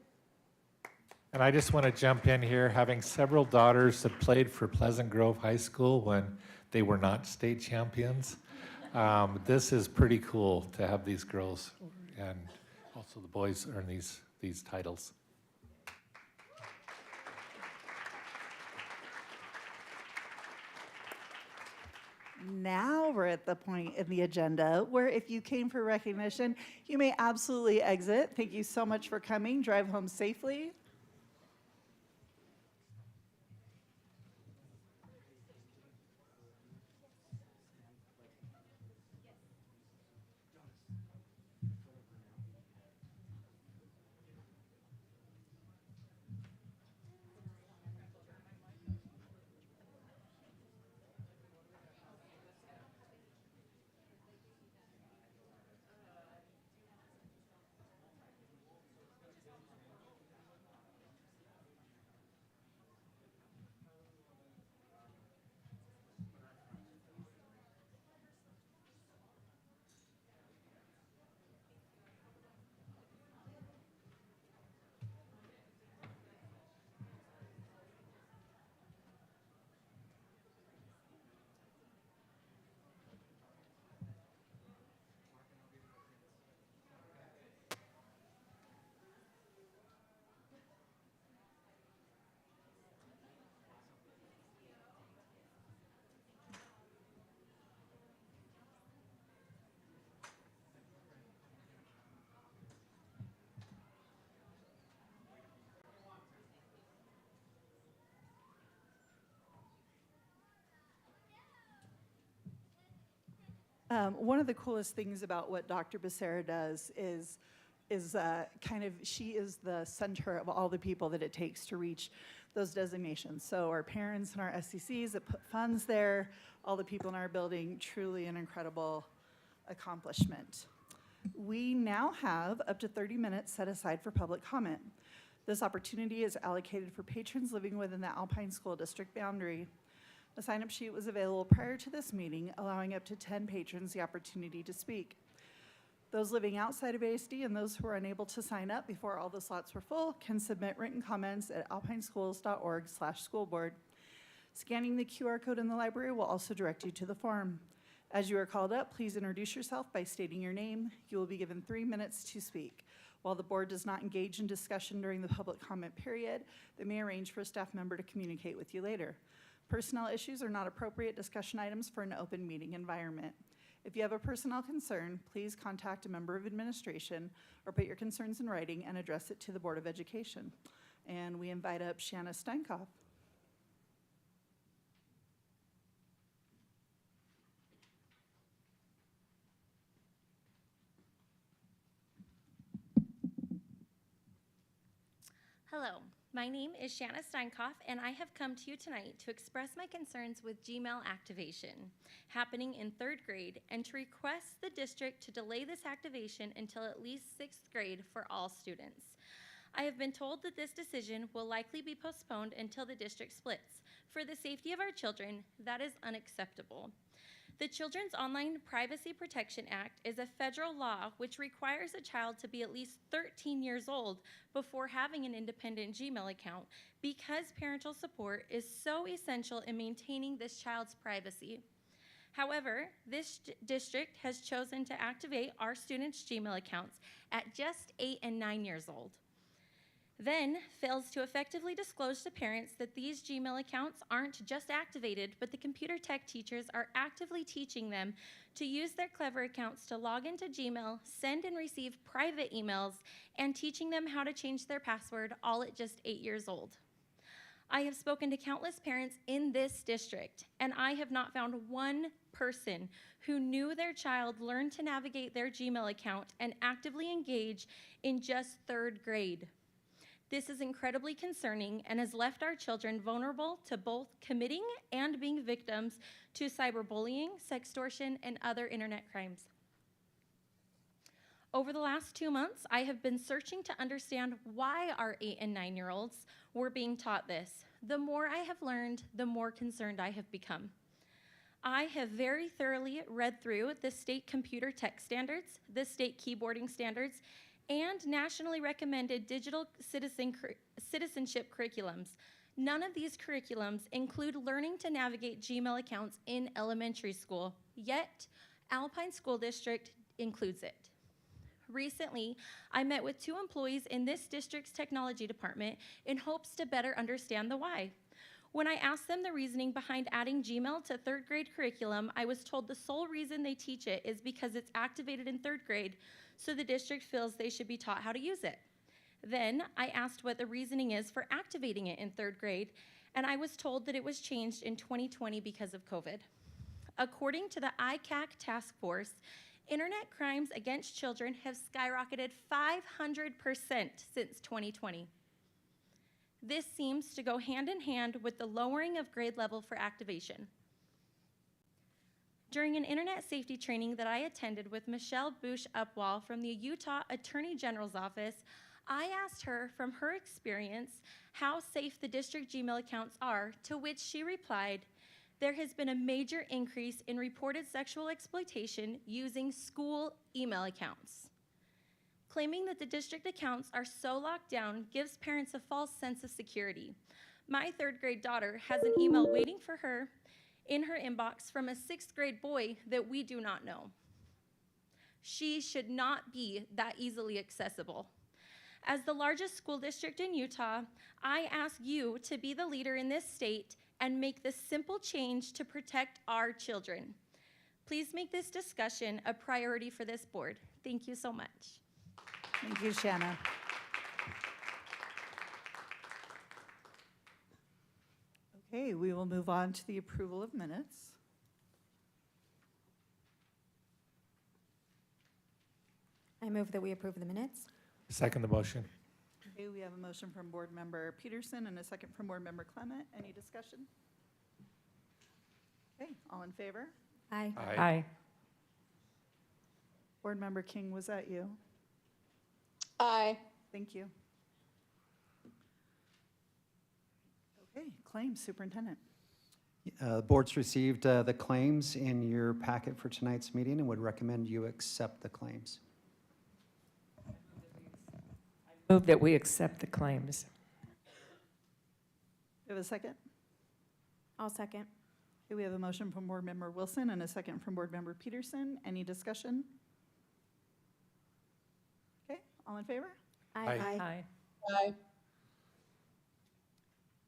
And I just want to jump in here, having several daughters that played for Pleasant Grove High School when they were not state champions. This is pretty cool to have these girls and also the boys earn these titles. Now we're at the point in the agenda where if you came for recognition, you may absolutely exit. Thank you so much for coming. Drive home safely. One of the coolest things about what Dr. Becerra does is she is the center of all the people that it takes to reach those designations. So our parents and our SCCs that put funds there, all the people in our building, truly an incredible accomplishment. We now have up to 30 minutes set aside for public comment. This opportunity is allocated for patrons living within the Alpine School District boundary. A sign-up sheet was available prior to this meeting, allowing up to 10 patrons the opportunity to speak. Those living outside of ASD and those who are unable to sign up before all the slots were full can submit written comments at alpineschools.org/schoolboard. Scanning the QR code in the library will also direct you to the form. As you are called up, please introduce yourself by stating your name. You will be given 3 minutes to speak. While the board does not engage in discussion during the public comment period, they may arrange for a staff member to communicate with you later. Personnel issues are not appropriate discussion items for an open meeting environment. If you have a personnel concern, please contact a member of administration or put your concerns in writing and address it to the Board of Education. And we invite up Shanna Steinkoff. Hello, my name is Shanna Steinkoff, and I have come to you tonight to express my concerns with Gmail activation happening in 3rd grade and to request the district to delay this activation until at least 6th grade for all students. I have been told that this decision will likely be postponed until the district splits. For the safety of our children, that is unacceptable. The Children's Online Privacy Protection Act is a federal law which requires a child to be at least 13 years old before having an independent Gmail account because parental support is so essential in maintaining this child's privacy. However, this district has chosen to activate our students' Gmail accounts at just 8 and 9 years old. Then fails to effectively disclose to parents that these Gmail accounts aren't just activated, but the computer tech teachers are actively teaching them to use their clever accounts to log into Gmail, send and receive private emails, and teaching them how to change their password, all at just 8 years old. I have spoken to countless parents in this district, and I have not found one person who knew their child learned to navigate their Gmail account and actively engage in just 3rd grade. This is incredibly concerning and has left our children vulnerable to both committing and being victims to cyberbullying, sextortion, and other internet crimes. Over the last 2 months, I have been searching to understand why our 8 and 9-year-olds were being taught this. The more I have learned, the more concerned I have become. I have very thoroughly read through the state computer tech standards, the state keyboarding standards, and nationally recommended digital citizenship curriculums. None of these curriculums include learning to navigate Gmail accounts in elementary school, yet Alpine School District includes it. Recently, I met with 2 employees in this district's technology department in hopes to better understand the why. When I asked them the reasoning behind adding Gmail to 3rd grade curriculum, I was told the sole reason they teach it is because it's activated in 3rd grade, so the district feels they should be taught how to use it. Then I asked what the reasoning is for activating it in 3rd grade, and I was told that it was changed in 2020 because of COVID. According to the ICAC task force, internet crimes against children have skyrocketed 500% since 2020. This seems to go hand in hand with the lowering of grade level for activation. During an internet safety training that I attended with Michelle Bush-Upwall from the Utah Attorney General's office, I asked her from her experience how safe the district Gmail accounts are, to which she replied, "There has been a major increase in reported sexual exploitation using school email accounts." Claiming that the district accounts are so locked down gives parents a false sense of security. My 3rd grade daughter has an email waiting for her in her inbox from a 6th grade boy that we do not know. She should not be that easily accessible. As the largest school district in Utah, I ask you to be the leader in this state and make this simple change to protect our children. Please make this discussion a priority for this board. Thank you so much. Thank you, Shanna. Okay, we will move on to the approval of minutes. I move that we approve the minutes. Second the motion. Okay, we have a motion from Board Member Peterson and a second from Board Member Clement. Any discussion? Okay, all in favor? Aye. Aye. Board Member King, was that you? Aye. Thank you. Okay, claims, Superintendent. The board's received the claims in your packet for tonight's meeting and would recommend you accept the claims. Move that we accept the claims. Do you have a second? I'll second. Okay, we have a motion from Board Member Wilson and a second from Board Member Peterson. Any discussion? Okay, all in favor? Aye. Aye. Aye.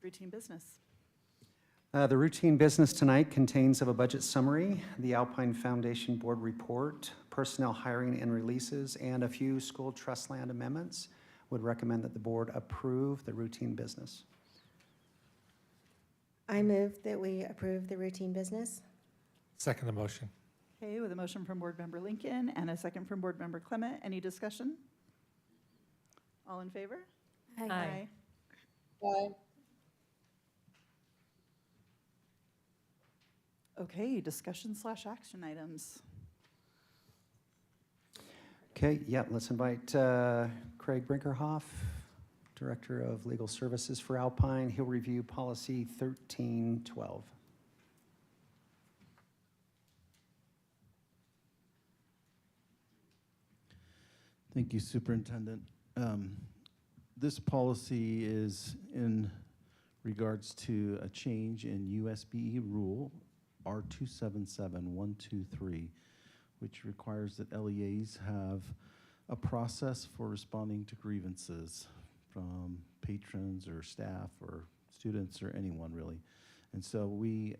Routine business. The routine business tonight contains of a budget summary, the Alpine Foundation Board report, personnel hiring and releases, and a few school trust land amendments. Would recommend that the board approve the routine business. I move that we approve the routine business. Second the motion. Okay, with a motion from Board Member Lincoln and a second from Board Member Clement. Any discussion? All in favor? Aye. Aye. Okay, discussion/action items. Okay, yeah, let's invite Craig Brinkerhoff, Director of Legal Services for Alpine. He'll review policy 1312. Thank you, Superintendent. This policy is in regards to a change in USBE rule R277123, which requires that LEAs have a process for responding to grievances from patrons or staff or students or anyone really. And so we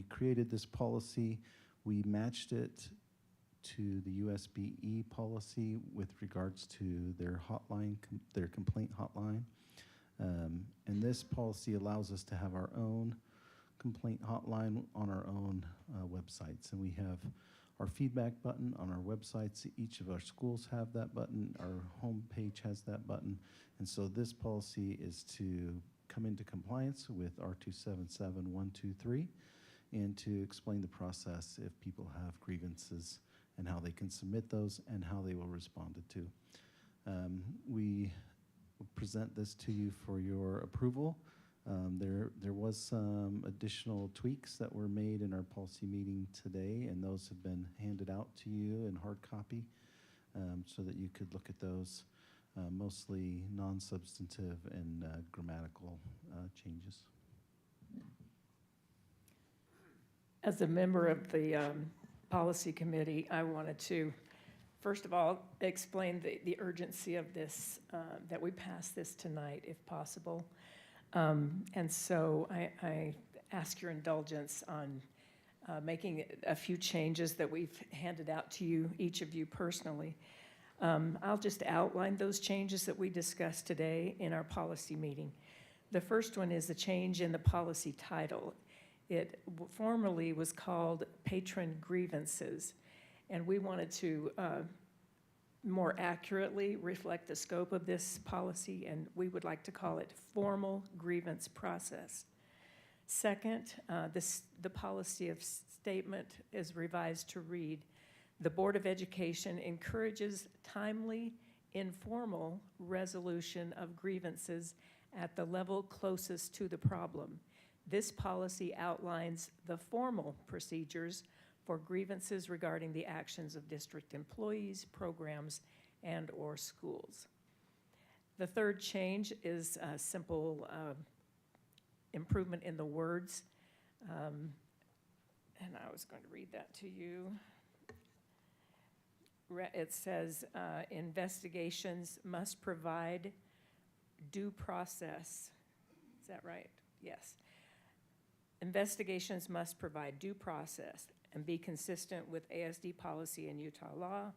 created this policy. We matched it to the USBE policy with regards to their hotline, their complaint hotline. And this policy allows us to have our own complaint hotline on our own websites. And we have our feedback button on our websites. Each of our schools have that button. Our homepage has that button. And so this policy is to come into compliance with R277123 and to explain the process if people have grievances and how they can submit those and how they will respond to. We will present this to you for your approval. There was some additional tweaks that were made in our policy meeting today, and those have been handed out to you in hard copy so that you could look at those, mostly non-substantive and grammatical changes. As a member of the policy committee, I wanted to, first of all, explain the urgency of this, that we pass this tonight if possible. And so I ask your indulgence on making a few changes that we've handed out to you, each of you personally. I'll just outline those changes that we discussed today in our policy meeting. The first one is a change in the policy title. It formerly was called Patron Grievances, and we wanted to more accurately reflect the scope of this policy, and we would like to call it Formal Grievance Process. Second, the policy of statement is revised to read, the Board of Education encourages timely, informal resolution of grievances at the level closest to the problem. This policy outlines the formal procedures for grievances regarding the actions of district employees, programs, and/or schools. The third change is a simple improvement in the words. And I was going to read that to you. It says, investigations must provide due process. Is that right? Yes. Investigations must provide due process and be consistent with ASD policy and Utah law.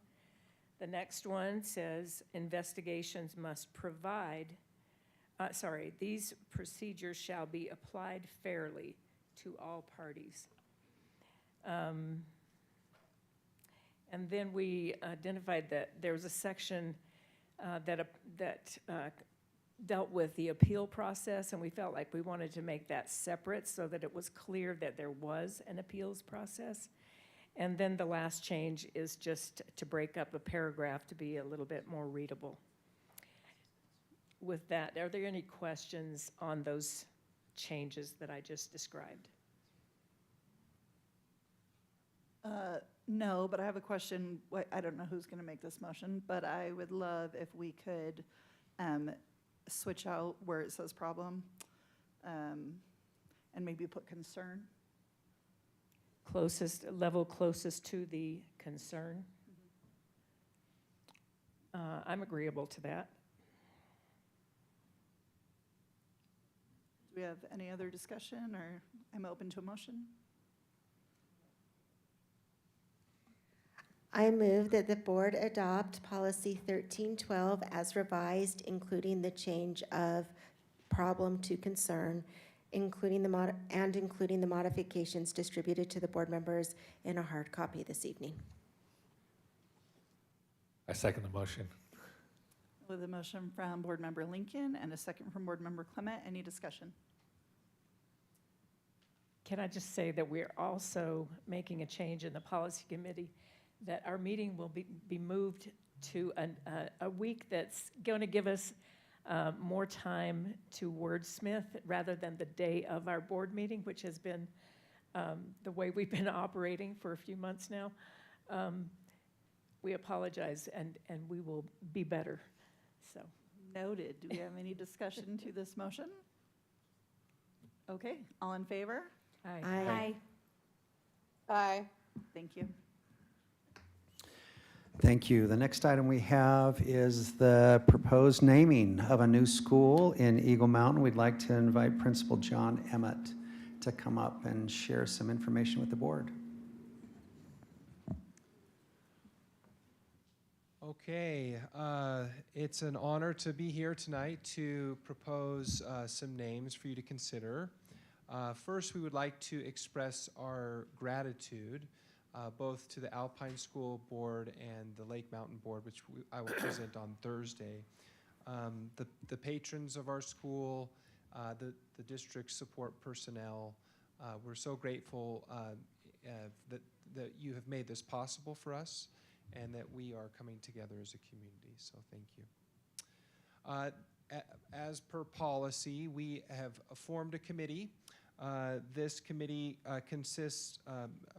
The next one says investigations must provide, these procedures shall be applied fairly to all parties. And then we identified that there was a section that dealt with the appeal process, and we felt like we wanted to make that separate so that it was clear that there was an appeals process. And then the last change is just to break up a paragraph to be a little bit more readable. With that, are there any questions on those changes that I just described? No, but I have a question. I don't know who's going to make this motion, but I would love if we could switch out where it says problem and maybe put concern. Level closest to the concern. I'm agreeable to that. Do we have any other discussion, or I'm open to a motion? I move that the board adopt policy 1312 as revised, including the change of problem to concern, including the modifications distributed to the board members in a hard copy this evening. I second the motion. With a motion from Board Member Lincoln and a second from Board Member Clement, any discussion? Can I just say that we're also making a change in the policy committee, that our meeting will be moved to a week that's going to give us more time to wordsmith rather than the day of our board meeting, which has been the way we've been operating for a few months now. we apologize, and we will be better, so. Noted. Do we have any discussion to this motion? Okay, all in favor? Aye. Aye. Aye. Thank you. Thank you. The next item we have is the proposed naming of a new school in Eagle Mountain. We'd like to invite Principal John Emmett to come up and share some information with the board. Okay, it's an honor to be here tonight to propose some names for you to consider. First, we would like to express our gratitude both to the Alpine School Board and the Lake Mountain Board, which I will present on Thursday. The patrons of our school, the district support personnel, we're so grateful that you have made this possible for us and that we are coming together as a community, so thank you. As per policy, we have formed a committee. This committee consists,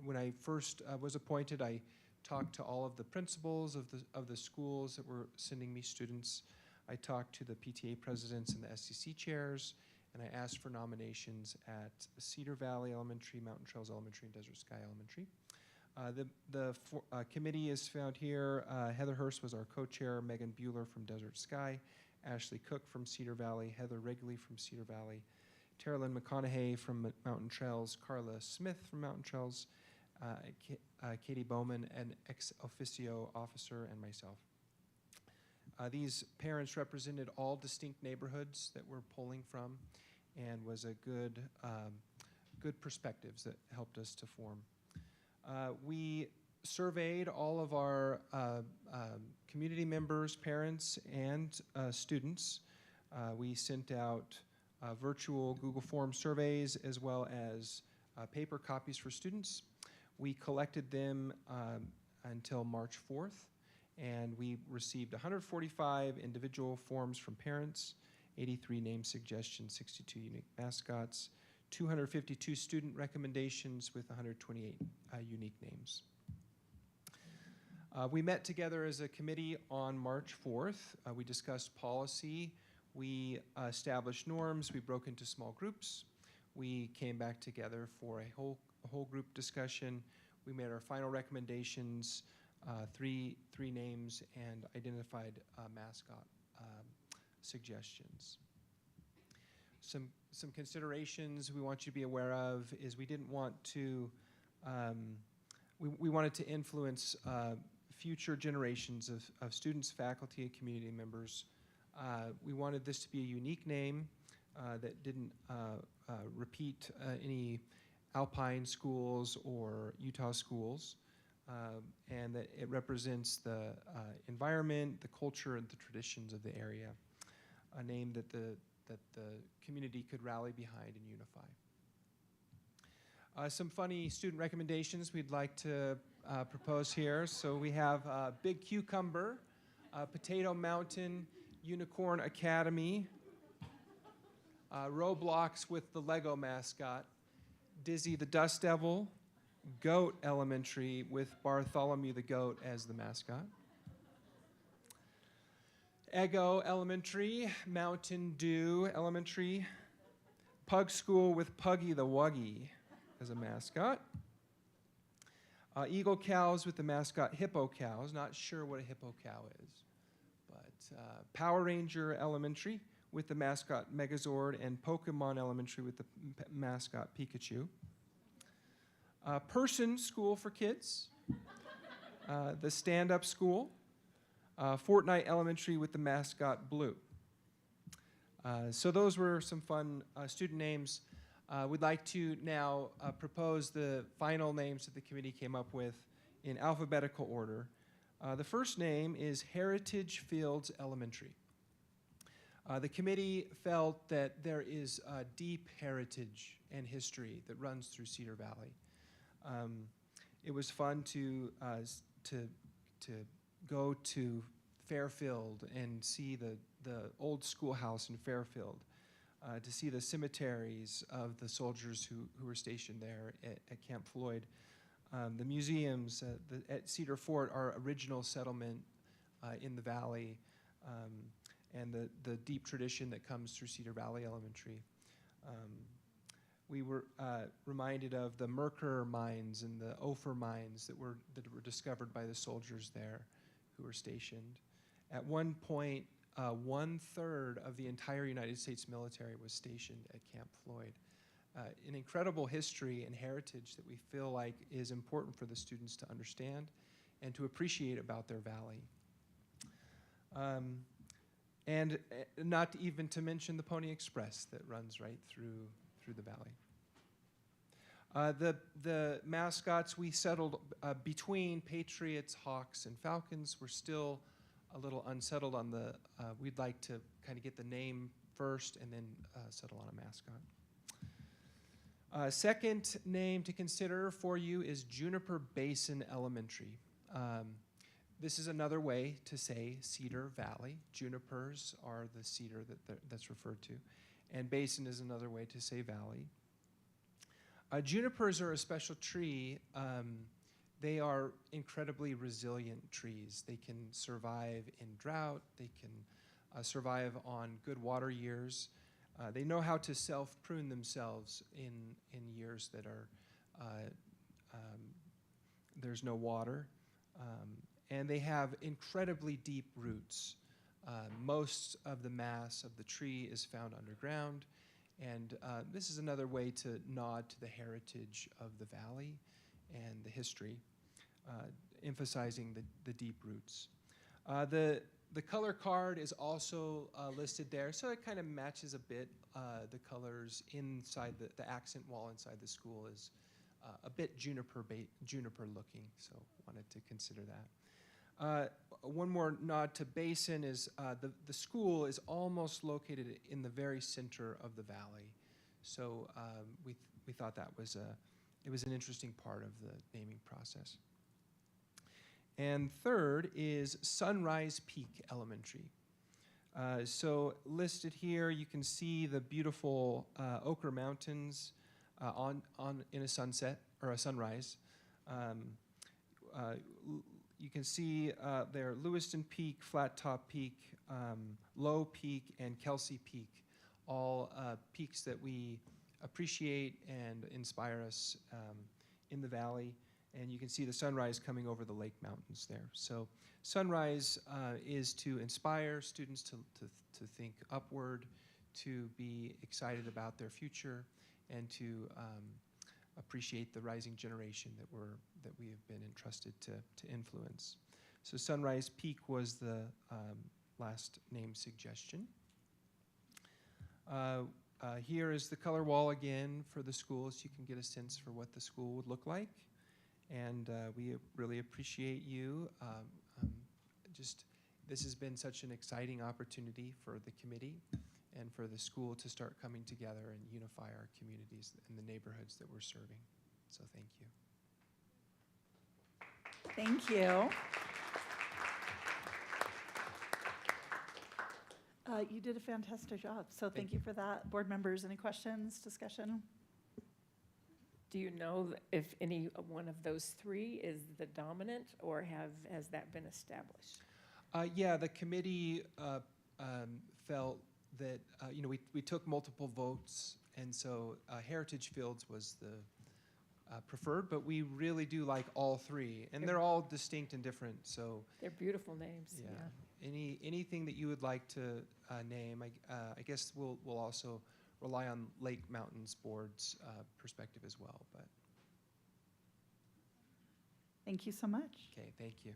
when I first was appointed, I talked to all of the principals of the schools that were sending me students. I talked to the PTA presidents and the SCC chairs, and I asked for nominations at Cedar Valley Elementary, Mountain Trails Elementary, and Desert Sky Elementary. The committee is found here. Heather Hurst was our co-chair, Megan Bueller from Desert Sky, Ashley Cook from Cedar Valley, Heather Wrigley from Cedar Valley, Tara Lynn McConaughey from Mountain Trails, Carla Smith from Mountain Trails, Katie Bowman, an ex officio officer, and myself. These parents represented all distinct neighborhoods that we're pulling from, and was a good perspectives that helped us to form. We surveyed all of our community members, parents, and students. We sent out virtual Google Form surveys as well as paper copies for students. We collected them until March 4th, and we received 145 individual forms from parents, 83 name suggestions, 62 unique mascots, 252 student recommendations with 128 unique names. We met together as a committee on March 4th. We discussed policy. We established norms. We broke into small groups. We came back together for a whole group discussion. We made our final recommendations, three names, and identified mascot suggestions. Some considerations we want you to be aware of is we didn't want to, we wanted to influence future generations of students, faculty, and community members. We wanted this to be a unique name that didn't repeat any Alpine schools or Utah schools, and that it represents the environment, the culture, and the traditions of the area. A name that the community could rally behind and unify. Some funny student recommendations we'd like to propose here. So we have Big Cucumber, Potato Mountain, Unicorn Academy, Roblox with the Lego mascot, Dizzy the Dust Devil, Goat Elementary with Bartholomew the Goat as the mascot, Eggo Elementary, Mountain Dew Elementary, Pug School with Puggy the Wuggy as a mascot, Eagle Cows with the mascot Hippo Cows, not sure what a hippo cow is, but Power Ranger Elementary with the mascot Megazord, and Pokemon Elementary with the mascot Pikachu. Person School for Kids, the Stand Up School, Fortnite Elementary with the mascot Blue. So those were some fun student names. We'd like to now propose the final names that the committee came up with in alphabetical order. The first name is Heritage Fields Elementary. The committee felt that there is a deep heritage and history that runs through Cedar Valley. It was fun to go to Fairfield and see the old schoolhouse in Fairfield, to see the cemeteries of the soldiers who were stationed there at Camp Floyd. The museums at Cedar Fort, our original settlement in the valley, and the deep tradition that comes through Cedar Valley Elementary. We were reminded of the Merkur mines and the Ophir mines that were discovered by the soldiers there who were stationed. At one point, 1/3 of the entire United States military was stationed at Camp Floyd. An incredible history and heritage that we feel like is important for the students to understand and to appreciate about their valley. And not even to mention the Pony Express that runs right through the valley. The mascots we settled between Patriots, Hawks, and Falcons. We're still a little unsettled on the, we'd like to kind of get the name first and then settle on a mascot. Second name to consider for you is Juniper Basin Elementary. This is another way to say Cedar Valley. Junipers are the cedar that's referred to, and basin is another way to say valley. Junipers are a special tree. They are incredibly resilient trees. They can survive in drought. They can survive on good water years. They know how to self-prune themselves in years that are there's no water. And they have incredibly deep roots. Most of the mass of the tree is found underground. And this is another way to nod to the heritage of the valley and the history, emphasizing the deep roots. The color card is also listed there, so it kind of matches a bit. The colors inside the accent wall inside the school is a bit juniper looking, so wanted to consider that. One more nod to basin is the school is almost located in the very center of the valley, so we thought that was it was an interesting part of the naming process. And third is Sunrise Peak Elementary. So listed here, you can see the beautiful Ochre Mountains in a sunset or a sunrise. You can see there Lewiston Peak, Flat Top Peak, Low Peak, and Kelsey Peak, all peaks that we appreciate and inspire us in the valley. And you can see the sunrise coming over the Lake Mountains there. So sunrise is to inspire students to think upward, to be excited about their future, and to appreciate the rising generation that we have been entrusted to influence. So Sunrise Peak was the last name suggestion. Here is the color wall again for the school, so you can get a sense for what the school would look like. And we really appreciate you. This has been such an exciting opportunity for the committee and for the school to start coming together and unify our communities and the neighborhoods that we're serving. So thank you. Thank you. You did a fantastic job, so thank you for that. Board members, any questions, discussion? Do you know if any one of those three is the dominant, or has that been established? Yeah, the committee felt that we took multiple votes, and so Heritage Fields was the preferred, but we really do like all three, and they're all distinct and different. So they're beautiful names. Yeah. Anything that you would like to name, I guess we'll also rely on Lake Mountains Board's perspective as well. But thank you so much. Okay, thank you.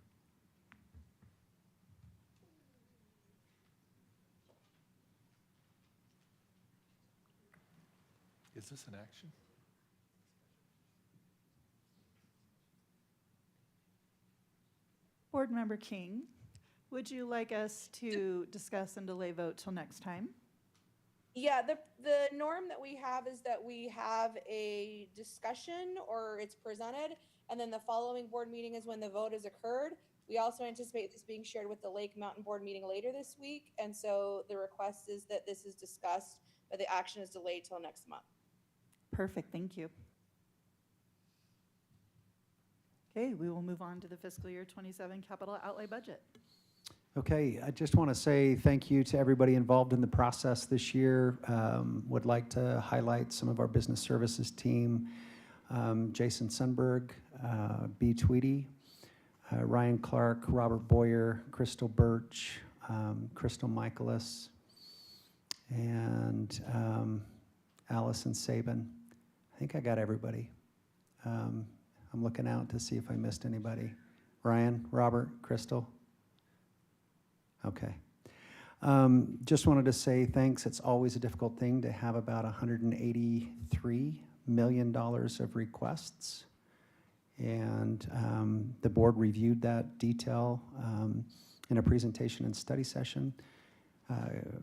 Is this an action? Board Member King, would you like us to discuss and delay vote till next time? Yeah, the norm that we have is that we have a discussion or it's presented, and then the following board meeting is when the vote has occurred. We also anticipate this being shared with the Lake Mountain Board meeting later this week, and so the request is that this is discussed, but the action is delayed till next month. Perfect, thank you. Okay, we will move on to the fiscal year 27 capital outlay budget. Okay, I just want to say thank you to everybody involved in the process this year. Would like to highlight some of our business services team, Jason Sunberg, B. Tweedy, Ryan Clark, Robert Boyer, Crystal Birch, Crystal Michaelis, and Allison Sabin. I think I got everybody. I'm looking out to see if I missed anybody. Ryan, Robert, Crystal. Okay. Just wanted to say thanks. It's always a difficult thing to have about $183 million of requests. And the board reviewed that detail in a presentation and study session.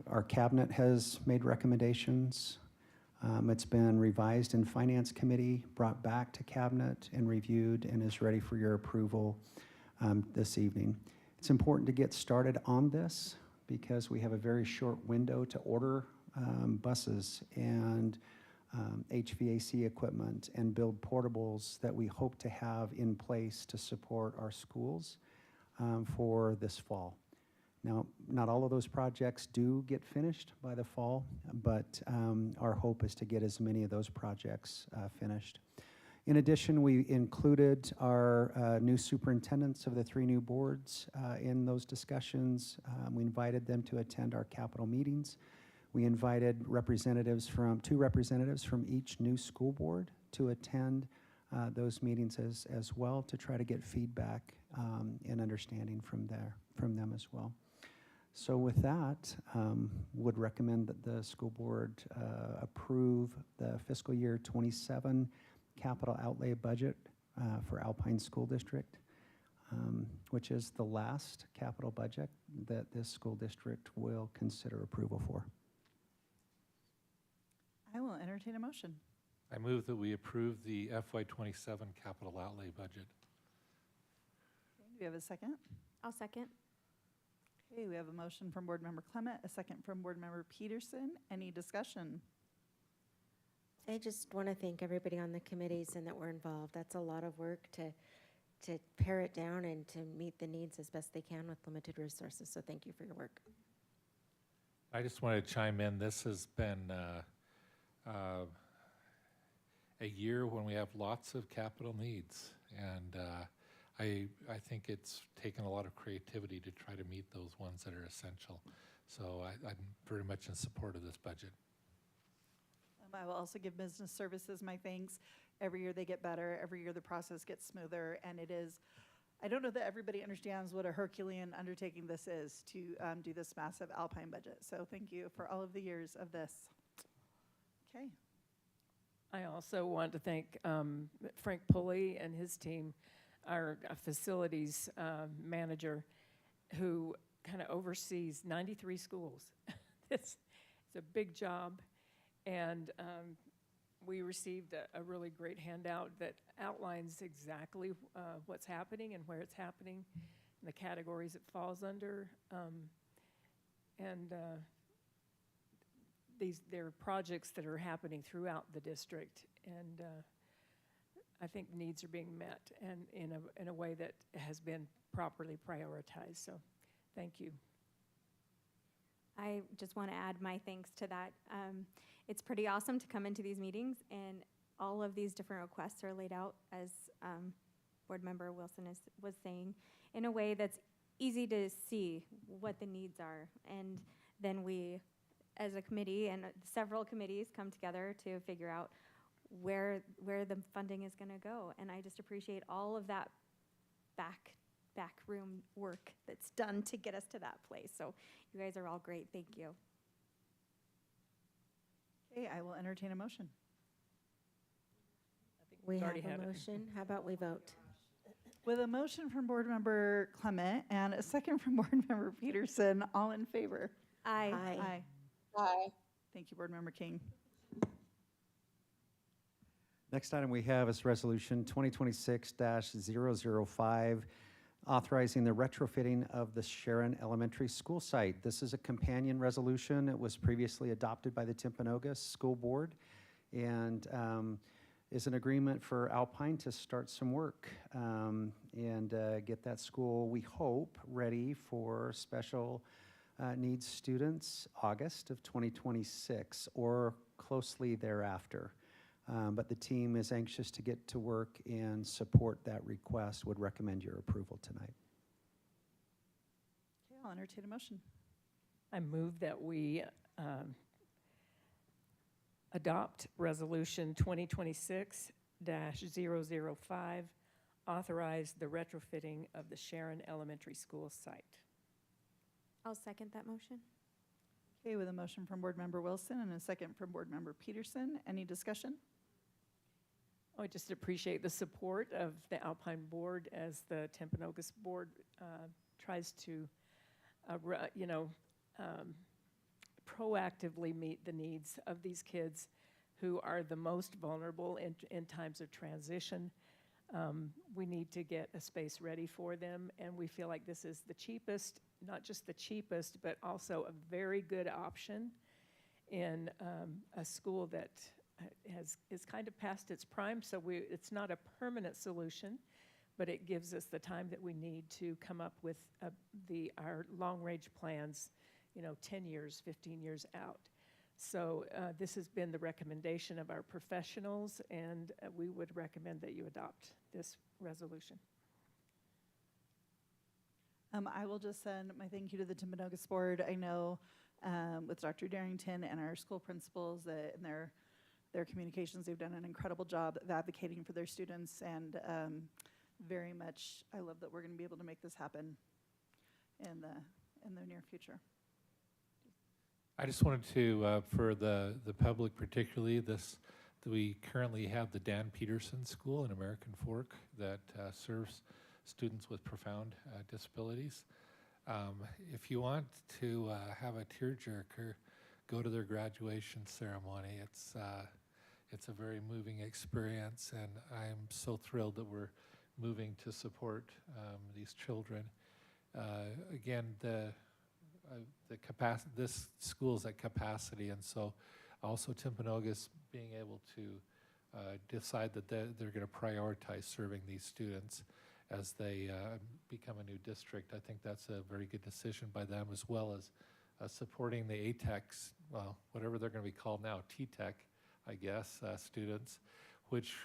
Our cabinet has made recommendations. It's been revised in Finance Committee, brought back to cabinet and reviewed, and is ready for your approval this evening. It's important to get started on this because we have a very short window to order buses and HVAC equipment and build portables that we hope to have in place to support our schools for this fall. Now, not all of those projects do get finished by the fall, but our hope is to get as many of those projects finished. In addition, we included our new superintendents of the 3 new boards in those discussions. We invited them to attend our capital meetings. We invited two representatives from each new school board to attend those meetings as well, to try to get feedback and understanding from them as well. So with that, would recommend that the school board approve the fiscal year 27 capital outlay budget for Alpine School District, which is the last capital budget that this school district will consider approval for. I will entertain a motion. I move that we approve the FY27 capital outlay budget. Okay, do we have a second? I'll second. Okay, we have a motion from Board Member Clement, a second from Board Member Peterson. Any discussion? I just want to thank everybody on the committees and that were involved. That's a lot of work to pare it down and to meet the needs as best they can with limited resources. So thank you for your work. I just wanted to chime in. This has been a year when we have lots of capital needs, and I think it's taken a lot of creativity to try to meet those ones that are essential. So I'm very much in support of this budget. I will also give business services my thanks. Every year they get better. Every year the process gets smoother, and it is, I don't know that everybody understands what a Herculean undertaking this is to do this massive Alpine budget. So thank you for all of the years of this. Okay. I also want to thank Frank Pulley and his team, our facilities manager, who kind of oversees 93 schools. It's a big job. And we received a really great handout that outlines exactly what's happening and where it's happening, and the categories it falls under. There are projects that are happening throughout the district, and I think needs are being met, and in a way that has been properly prioritized. So, thank you. I just want to add my thanks to that. It's pretty awesome to come into these meetings and all of these different requests are laid out, as Board Member Wilson was saying, in a way that's easy to see what the needs are. And then we, as a committee and several committees, come together to figure out where the funding is going to go. And I just appreciate all of that backroom work that's done to get us to that place. So you guys are all great. Thank you. Okay, I will entertain a motion. We have a motion. How about we vote? With a motion from Board Member Clement and a second from Board Member Peterson, all in favor? Aye. Aye. Aye. Thank you, Board Member King. Next item we have is Resolution 2026-005, authorizing the retrofitting of the Sharon Elementary School site. This is a companion resolution. It was previously adopted by the Timpanogos School Board, and is an agreement for Alpine to start some work and get that school, we hope, ready for special needs students August of 2026 or closely thereafter. But the team is anxious to get to work and support that request. Would recommend your approval tonight. Okay, I'll entertain a motion. I move that we adopt Resolution 2026-005, authorize the retrofitting of the Sharon Elementary School site. I'll second that motion. Okay, with a motion from Board Member Wilson and a second from Board Member Peterson. Any discussion? I just appreciate the support of the Alpine Board as the Timpanogos Board tries to, proactively meet the needs of these kids who are the most vulnerable in times of transition. We need to get a space ready for them, and we feel like this is the cheapest, not just the cheapest, but also a very good option in a school that is kind of past its prime, so it's not a permanent solution, but it gives us the time that we need to come up with our long-range plans, 10 years, 15 years out. So this has been the recommendation of our professionals, and we would recommend that you adopt this resolution. I will just send my thank you to the Timpanogos Board. I know with Dr. Darrington and our school principals and their communications, they've done an incredible job of advocating for their students, and very much I love that we're going to be able to make this happen in the near future. I just wanted to, for the public particularly, we currently have the Dan Peterson School in American Fork that serves students with profound disabilities. If you want to have a tearjerker, go to their graduation ceremony. It's a very moving experience, and I'm so thrilled that we're moving to support these children. Again, this school's at capacity, and so also Timpanogos being able to decide that they're going to prioritize serving these students as they become a new district. I think that's a very good decision by them, as well as supporting the ATEX, well, whatever they're going to be called now, T-Tech, I guess, students, which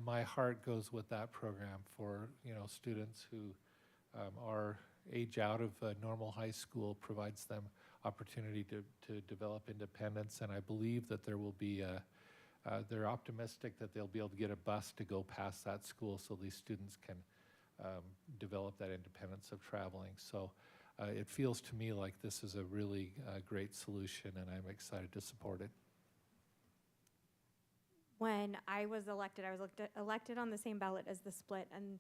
my heart goes with that program for students who are age out of normal high school, provides them opportunity to develop independence, and I believe that there will be they're optimistic that they'll be able to get a bus to go past that school so these students can develop that independence of traveling. So it feels to me like this is a really great solution, and I'm excited to support it. When I was elected on the same ballot as the split, and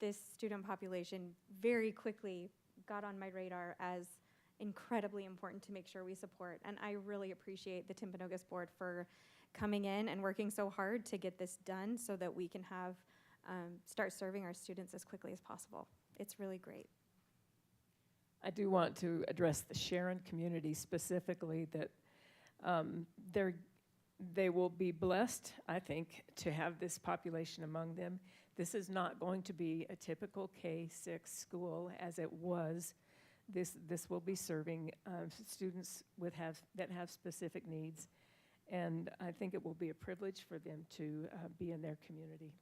this student population very quickly got on my radar as incredibly important to make sure we support. And I really appreciate the Timpanogos Board for coming in and working so hard to get this done so that we can have start serving our students as quickly as possible. It's really great. I do want to address the Sharon community specifically, that they will be blessed, I think, to have this population among them. This is not going to be a typical K-6 school as it was. This will be serving students that have specific needs, and I think it will be a privilege for them to be in their community.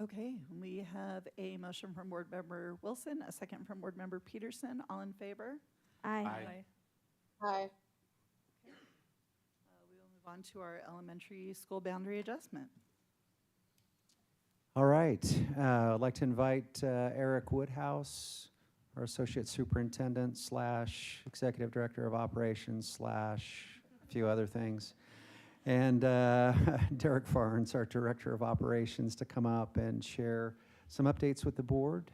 Okay, we have a motion from Board Member Wilson, a second from Board Member Peterson. All in favor? Aye. Aye. Aye. We will move on to our elementary school boundary adjustment. All right, I'd like to invite Eric Woodhouse, our Associate Superintendent / Executive Director of Operations / a few other things, and Derek Farnes, our Director of Operations, to come up and share some updates with the board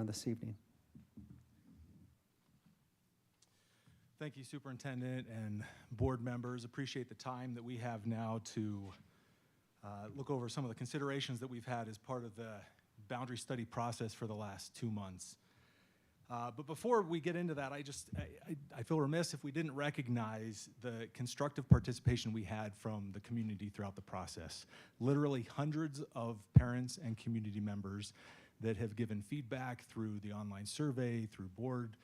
this evening. Thank you, Superintendent and board members. Appreciate the time that we have now to look over some of the considerations that we've had as part of the boundary study process for the last 2 months. But before we get into that, I feel remiss if we didn't recognize the constructive participation we had from the community throughout the process. Literally hundreds of parents and community members that have given feedback through the online survey, through board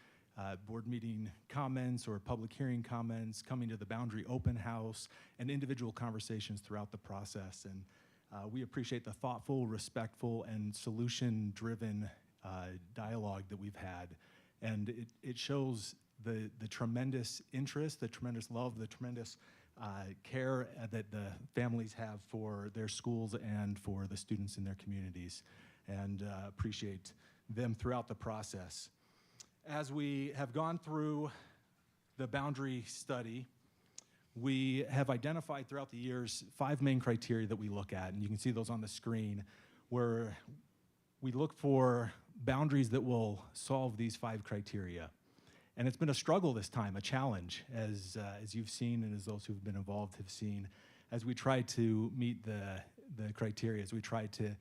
meeting comments or public hearing comments, coming to the Boundary Open House, and individual conversations throughout the process. And we appreciate the thoughtful, respectful, and solution-driven dialogue that we've had. And it shows the tremendous interest, the tremendous love, the tremendous care that the families have for their schools and for the students in their communities, and appreciate them throughout the process. As we have gone through the boundary study, we have identified throughout the years 5 main criteria that we look at, and you can see those on the screen, where we look for boundaries that will solve these 5 criteria. And it's been a struggle this time, a challenge, as you've seen and as those who've been involved have seen, as we try to meet the criteria, as we try to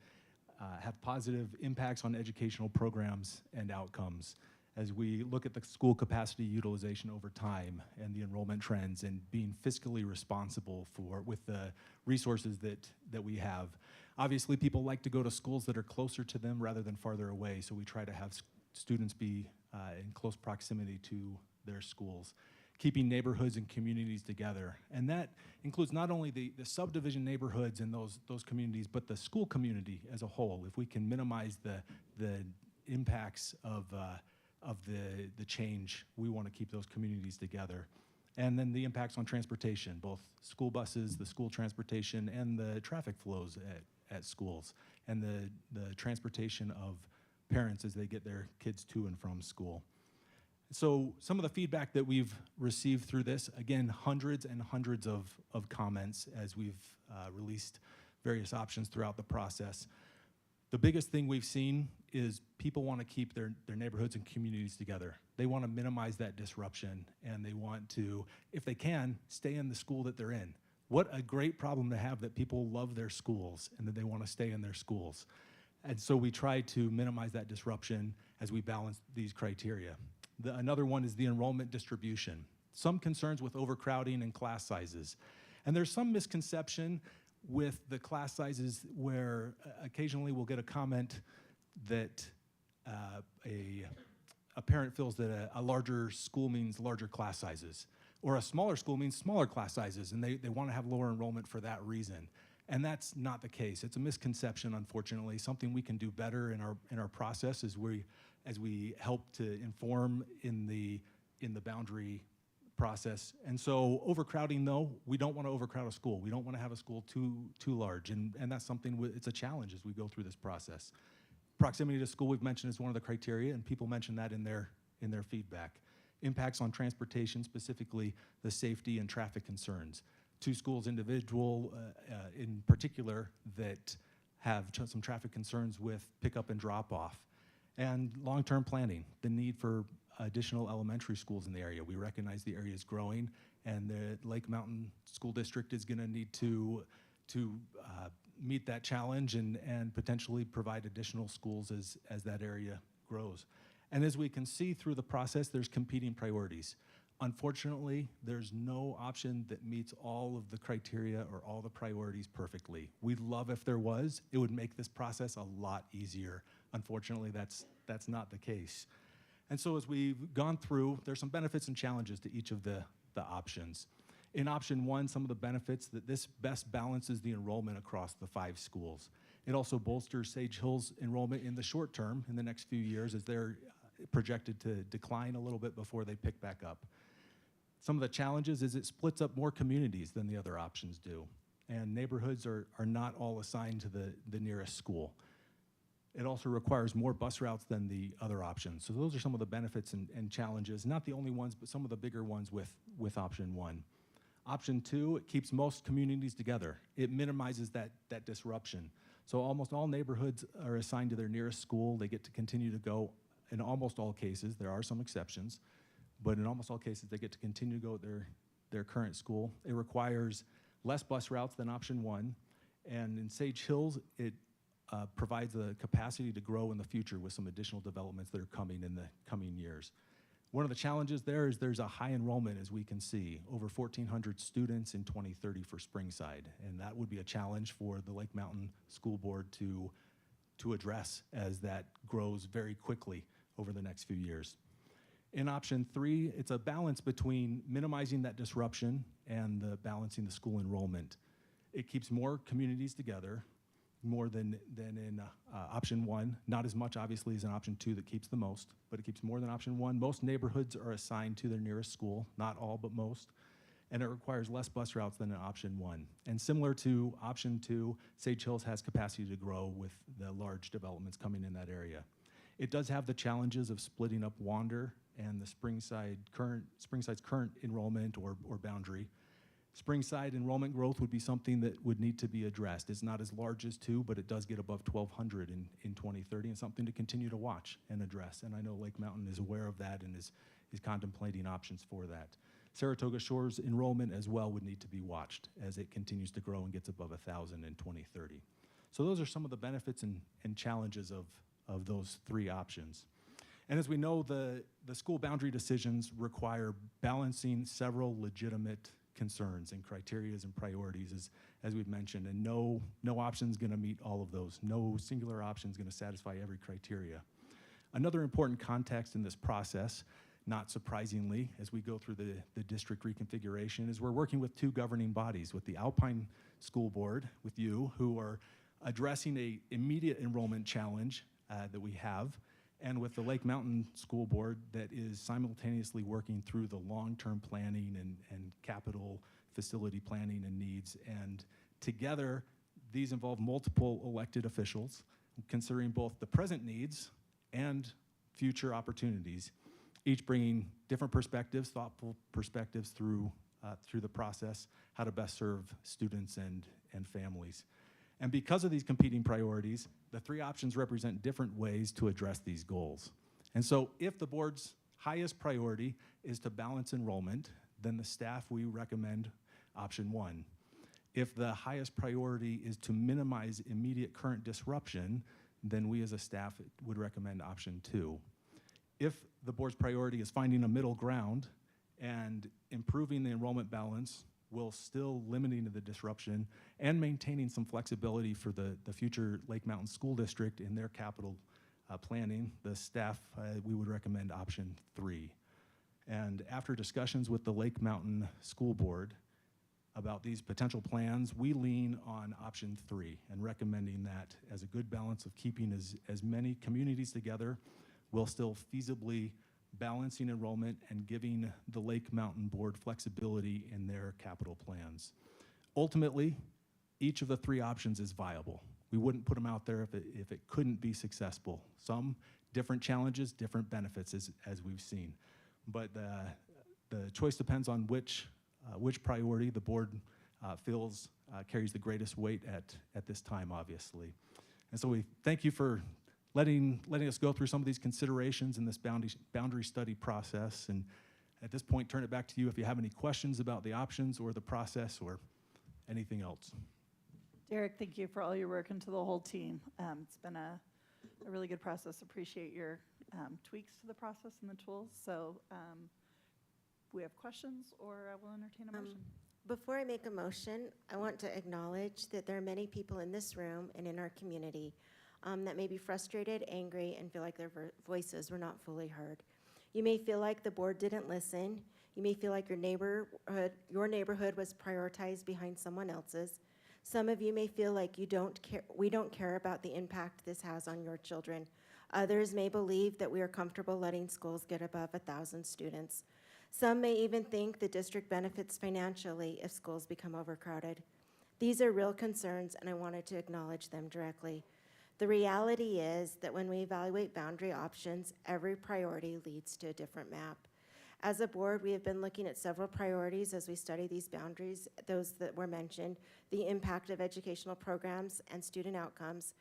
have positive impacts on educational programs and outcomes, as we look at the school capacity utilization over time and the enrollment trends and being fiscally responsible with the resources that we have. Obviously, people like to go to schools that are closer to them rather than farther away, so we try to have students be in close proximity to their schools. Keeping neighborhoods and communities together. And that includes not only the subdivision neighborhoods and those communities, but the school community as a whole. If we can minimize the impacts of the change, we want to keep those communities together. And then the impacts on transportation, both school buses, the school transportation, and the traffic flows at schools, and the transportation of parents as they get their kids to and from school. So some of the feedback that we've received through this, again, hundreds and hundreds of comments as we've released various options throughout the process. The biggest thing we've seen is people want to keep their neighborhoods and communities together. They want to minimize that disruption, and they want to, if they can, stay in the school that they're in. What a great problem to have, that people love their schools and that they want to stay in their schools. And so we try to minimize that disruption as we balance these criteria. Another one is the enrollment distribution. Some concerns with overcrowding and class sizes. And there's some misconception with the class sizes where occasionally we'll get a comment that a parent feels that a larger school means larger class sizes, or a smaller school means smaller class sizes, and they want to have lower enrollment for that reason. And that's not the case. It's a misconception, unfortunately, something we can do better in our process as we help to inform in the boundary process. And so overcrowding, though, we don't want to overcrowd a school. We don't want to have a school too large, and that's something, it's a challenge as we go through this process. Proximity to school, we've mentioned, is one of the criteria, and people mention that in their feedback. Impacts on transportation, specifically the safety and traffic concerns. 2 schools individual in particular that have some traffic concerns with pickup and drop off. And long-term planning, the need for additional elementary schools in the area. We recognize the area is growing, and the Lake Mountain School District is gonna need to meet that challenge and potentially provide additional schools as that area grows. And as we can see through the process, there's competing priorities. Unfortunately, there's no option that meets all of the criteria or all the priorities perfectly. We'd love if there was. It would make this process a lot easier. Unfortunately, that's not the case. And so as we've gone through, there's some benefits and challenges to each of the options. In option 1, some of the benefits that this best balances the enrollment across the 5 schools. It also bolsters Sage Hill's enrollment in the short term, in the next few years, as they're projected to decline a little bit before they pick back up. Some of the challenges is it splits up more communities than the other options do, and neighborhoods are not all assigned to the nearest school. It also requires more bus routes than the other options. So those are some of the benefits and challenges, not the only ones, but some of the bigger ones with option 1. Option 2, it keeps most communities together. It minimizes that disruption. So almost all neighborhoods are assigned to their nearest school. They get to continue to go in almost all cases. There are some exceptions, but in almost all cases, they get to continue to go at their current school. It requires less bus routes than option 1. And in Sage Hills, it provides the capacity to grow in the future with some additional developments that are coming in the coming years. One of the challenges there is there's a high enrollment, as we can see, over 1,400 students in 2030 for Springside, and that would be a challenge for the Lake Mountain School Board to address as that grows very quickly over the next few years. In option 3, it's a balance between minimizing that disruption and balancing the school enrollment. It keeps more communities together, more than in option 1. Not as much, obviously, as in option 2 that keeps the most, but it keeps more than option 1. Most neighborhoods are assigned to their nearest school, not all, but most. And it requires less bus routes than in option 1. And similar to option 2, Sage Hills has capacity to grow with the large developments coming in that area. It does have the challenges of splitting up Wander and the Springside's current enrollment or boundary. Springside enrollment growth would be something that would need to be addressed. It's not as large as 2, but it does get above 1,200 in 2030, and something to continue to watch and address. And I know Lake Mountain is aware of that and is contemplating options for that. Saratoga Shore's enrollment as well would need to be watched as it continues to grow and gets above 1,000 in 2030. So those are some of the benefits and challenges of those 3 options. And as we know, the school boundary decisions require balancing several legitimate concerns and criterias and priorities, as we've mentioned, and no option is going to meet all of those. No singular option is going to satisfy every criteria. Another important context in this process, not surprisingly, as we go through the district reconfiguration, is we're working with 2 governing bodies, with the Alpine School Board, with you, who are addressing a immediate enrollment challenge that we have, and with the Lake Mountain School Board that is simultaneously working through the long-term planning and capital facility planning and needs. And together, these involve multiple elected officials, considering both the present needs and future opportunities, each bringing different perspectives, thoughtful perspectives through the process, how to best serve students and families. And because of these competing priorities, the 3 options represent different ways to address these goals. And so if the board's highest priority is to balance enrollment, then the staff, we recommend option 1. If the highest priority is to minimize immediate current disruption, then we as a staff would recommend option 2. If the board's priority is finding a middle ground and improving the enrollment balance while still limiting the disruption and maintaining some flexibility for the future Lake Mountain School District in their capital planning, the staff, we would recommend option 3. And after discussions with the Lake Mountain School Board about these potential plans, we lean on option 3 and recommending that as a good balance of keeping as many communities together while still feasibly balancing enrollment and giving the Lake Mountain Board flexibility in their capital plans. Ultimately, each of the 3 options is viable. We wouldn't put them out there if it couldn't be successful. Some different challenges, different benefits, as we've seen. But the choice depends on which priority the board feels carries the greatest weight at this time, obviously. And so we thank you for letting us go through some of these considerations in this boundary study process. And at this point, turn it back to you if you have any questions about the options or the process or anything else. Derek, thank you for all your work, and to the whole team. It's been a really good process. Appreciate your tweaks to the process and the tools. So we have questions, or I will entertain a motion. Before I make a motion, I want to acknowledge that there are many people in this room and in our community that may be frustrated, angry, and feel like their voices were not fully heard. You may feel like the board didn't listen. You may feel like your neighborhood was prioritized behind someone else's. Some of you may feel like we don't care about the impact this has on your children. Others may believe that we are comfortable letting schools get above 1,000 students. Some may even think the district benefits financially if schools become overcrowded. These are real concerns, and I wanted to acknowledge them directly. The reality is that when we evaluate boundary options, every priority leads to a different map. As a board, we have been looking at several priorities as we study these boundaries, those that were mentioned: the impact of educational programs and student outcomes,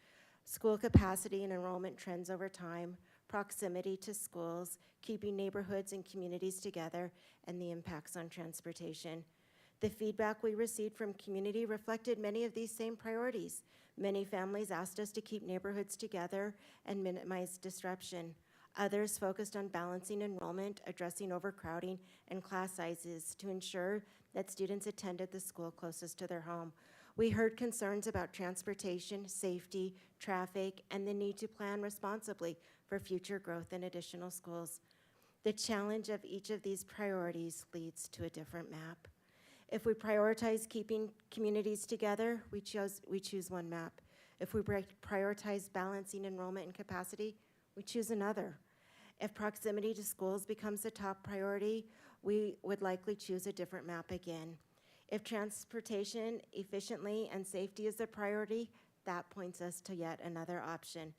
school capacity and enrollment trends over time, proximity to schools, keeping neighborhoods and communities together, and the impacts on transportation. The feedback we received from community reflected many of these same priorities. Many families asked us to keep neighborhoods together and minimize disruption. Others focused on balancing enrollment, addressing overcrowding, and class sizes to ensure that students attended the school closest to their home. We heard concerns about transportation, safety, traffic, and the need to plan responsibly for future growth in additional schools. The challenge of each of these priorities leads to a different map. If we prioritize keeping communities together, we choose one map. If we prioritize balancing enrollment and capacity, we choose another. If proximity to schools becomes the top priority, we would likely choose a different map again. If transportation efficiently and safety is the priority, that points us to yet another option.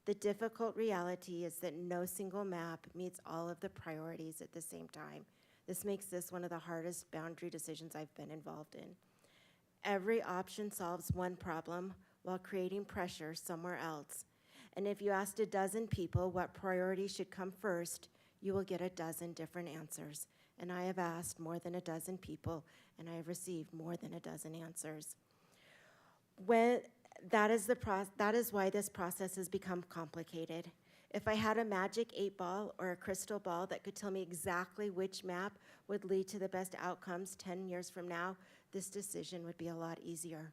The difficult reality is that no single map meets all of the priorities at the same time. This makes this one of the hardest boundary decisions I've been involved in. Every option solves one problem while creating pressure somewhere else. And if you asked a dozen people what priority should come first, you will get a dozen different answers. And I have asked more than a dozen people, and I have received more than a dozen answers. That is why this process has become complicated. If I had a magic 8-ball or a crystal ball that could tell me exactly which map would lead to the best outcomes 10 years from now, this decision would be a lot easier.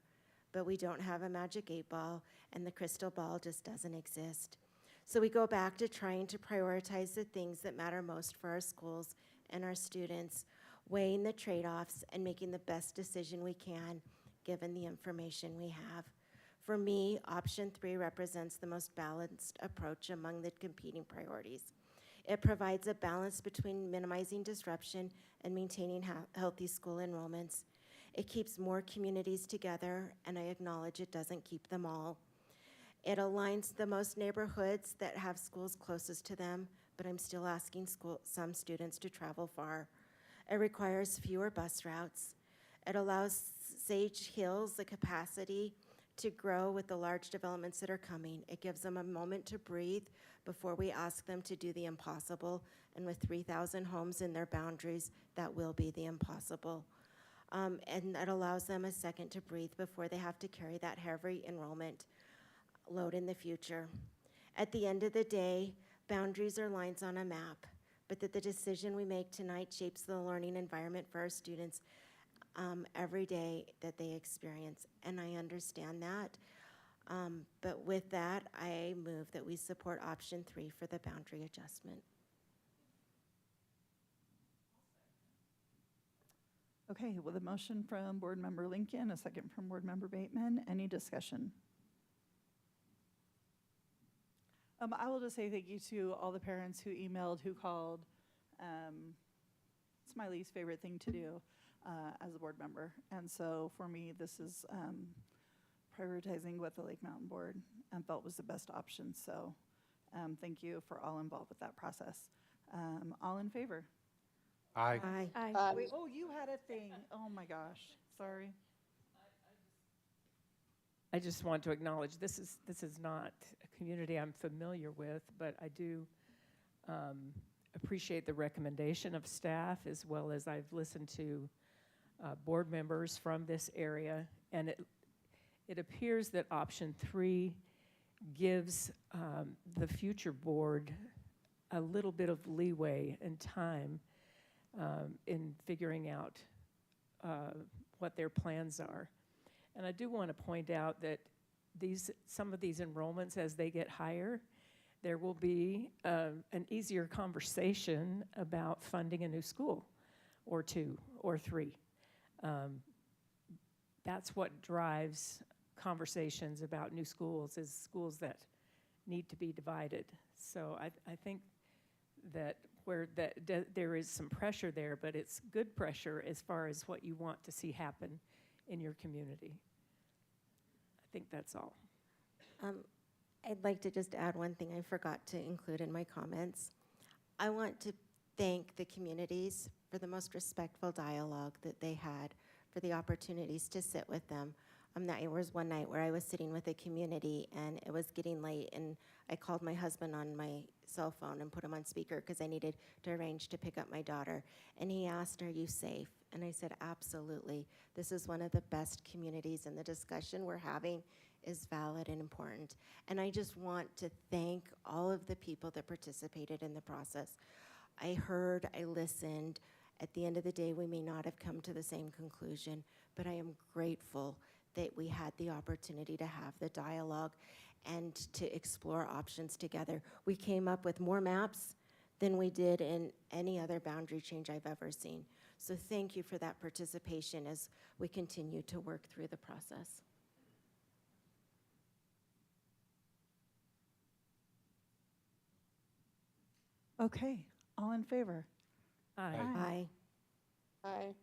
But we don't have a magic 8-ball, and the crystal ball just doesn't exist. So we go back to trying to prioritize the things that matter most for our schools and our students, weighing the trade-offs and making the best decision we can given the information we have. For me, option 3 represents the most balanced approach among the competing priorities. It provides a balance between minimizing disruption and maintaining healthy school enrollments. It keeps more communities together, and I acknowledge it doesn't keep them all. It aligns the most neighborhoods that have schools closest to them, but I'm still asking some students to travel far. It requires fewer bus routes. It allows Sage Hills the capacity to grow with the large developments that are coming. It gives them a moment to breathe before we ask them to do the impossible, and with 3,000 homes in their boundaries, that will be the impossible. And it allows them a second to breathe before they have to carry that heavy enrollment load in the future. At the end of the day, boundaries are lines on a map, but that the decision we make tonight shapes the learning environment for our students every day that they experience, and I understand that. But with that, I move that we support option 3 for the boundary adjustment. Okay, with a motion from Board Member Lincoln, a second from Board Member Bateman. Any discussion? I will just say thank you to all the parents who emailed, who called. It's my least favorite thing to do as a board member. And so for me, this is prioritizing what the Lake Mountain Board felt was the best option. So thank you for all involved with that process. All in favor? Aye. Aye. Wait, oh, you had a thing. Oh my gosh, sorry. I just want to acknowledge this is not a community I'm familiar with, but I do appreciate the recommendation of staff, as well as I've listened to board members from this area, and it appears that option 3 gives the future board a little bit of leeway and time in figuring out what their plans are. And I do want to point out that some of these enrollments, as they get higher, there will be an easier conversation about funding a new school or 2 or 3. That's what drives conversations about new schools, is schools that need to be divided. So I think that there is some pressure there, but it's good pressure as far as what you want to see happen in your community. I think that's all. I'd like to just add one thing I forgot to include in my comments. I want to thank the communities for the most respectful dialogue that they had, for the opportunities to sit with them. There was one night where I was sitting with a community and it was getting late, and I called my husband on my cell phone and put him on speaker because I needed to arrange to pick up my daughter. And he asked, "Are you safe?" And I said, "Absolutely. This is one of the best communities, and the discussion we're having is valid and important. And I just want to thank all of the people that participated in the process. I heard, I listened. At the end of the day, we may not have come to the same conclusion, but I am grateful that we had the opportunity to have the dialogue and to explore options together. We came up with more maps than we did in any other boundary change I've ever seen. So thank you for that participation as we continue to work through the process. Okay, all in favor? Aye. Aye. Aye.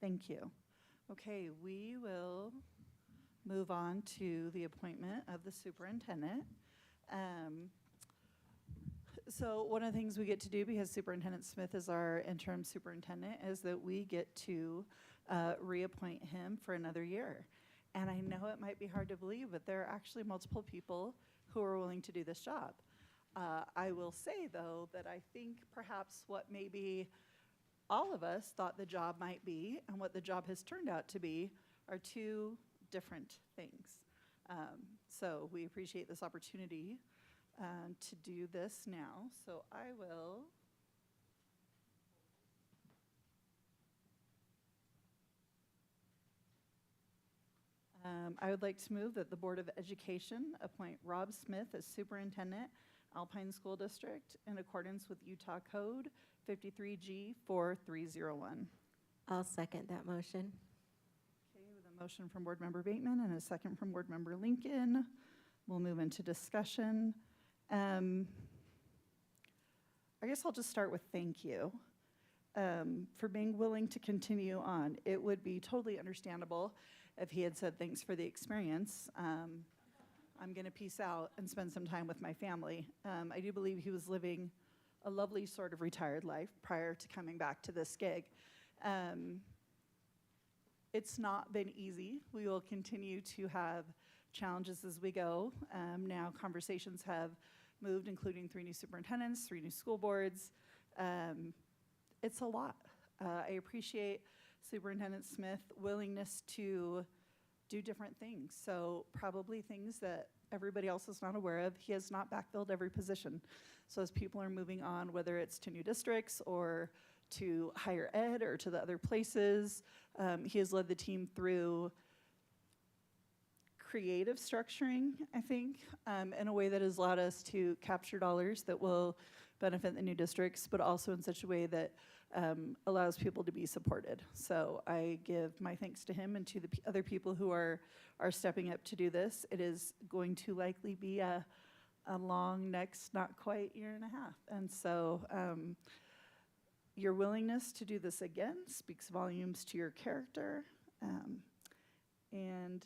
Thank you. Okay, we will move on to the appointment of the superintendent. So one of the things we get to do, because Superintendent Smith is our interim superintendent, is that we get to reappoint him for another year. And I know it might be hard to believe, but there are actually multiple people who are willing to do this job. I will say, though, that I think perhaps what maybe all of us thought the job might be and what the job has turned out to be are two different things. So we appreciate this opportunity to do this now. So I will I would like to move that the Board of Education appoint Rob Smith as Superintendent, Alpine School District, in accordance with Utah Code 53G 4301. I'll second that motion. Okay, with a motion from Board Member Bateman and a second from Board Member Lincoln, we'll move into discussion. I guess I'll just start with thank you for being willing to continue on. It would be totally understandable if he had said thanks for the experience. I'm going to peace out and spend some time with my family. I do believe he was living a lovely sort of retired life prior to coming back to this gig. It's not been easy. We will continue to have challenges as we go. Now conversations have moved, including 3 new superintendents, 3 new school boards. It's a lot. I appreciate Superintendent Smith's willingness to do different things. So probably things that everybody else is not aware of. He has not backfilled every position. So as people are moving on, whether it's to new districts or to higher ed or to the other places, he has led the team through creative structuring, I think, in a way that has allowed us to capture dollars that will benefit the new districts, but also in such a way that allows people to be supported. So I give my thanks to him and to the other people who are stepping up to do this. It is going to likely be a long next, not quite year and a half. And so your willingness to do this again speaks volumes to your character. And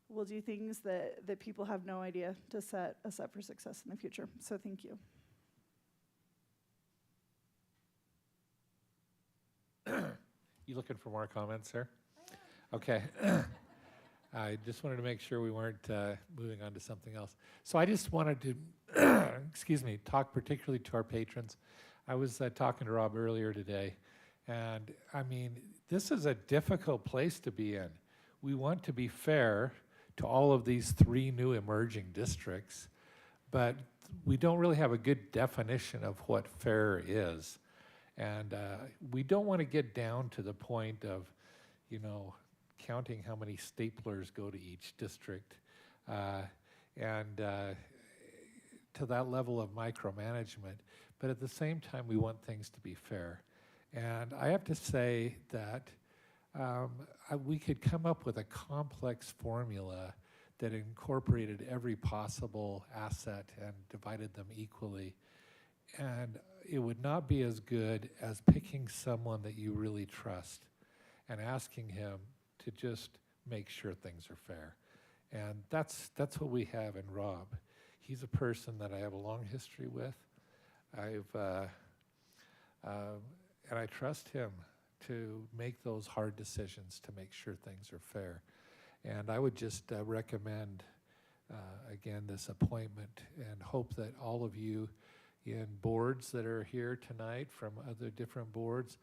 we'll do things that people have no idea to set us up for success in the future. So thank you. You looking for more comments, sir? Okay. I just wanted to make sure we weren't moving on to something else. So I just wanted to, excuse me, talk particularly to our patrons. I was talking to Rob earlier today, and I mean, this is a difficult place to be in. We want to be fair to all of these 3 new emerging districts, but we don't really have a good definition of what fair is. And we don't want to get down to the point of, you know, counting how many staplers go to each district and to that level of micromanagement. But at the same time, we want things to be fair. And I have to say that we could come up with a complex formula that incorporated every possible asset and divided them equally. And it would not be as good as picking someone that you really trust and asking him to just make sure things are fair. And that's what we have in Rob. He's a person that I have a long history with. And I trust him to make those hard decisions to make sure things are fair. And I would just recommend, again, this appointment and hope that all of you in boards that are here tonight from other different boards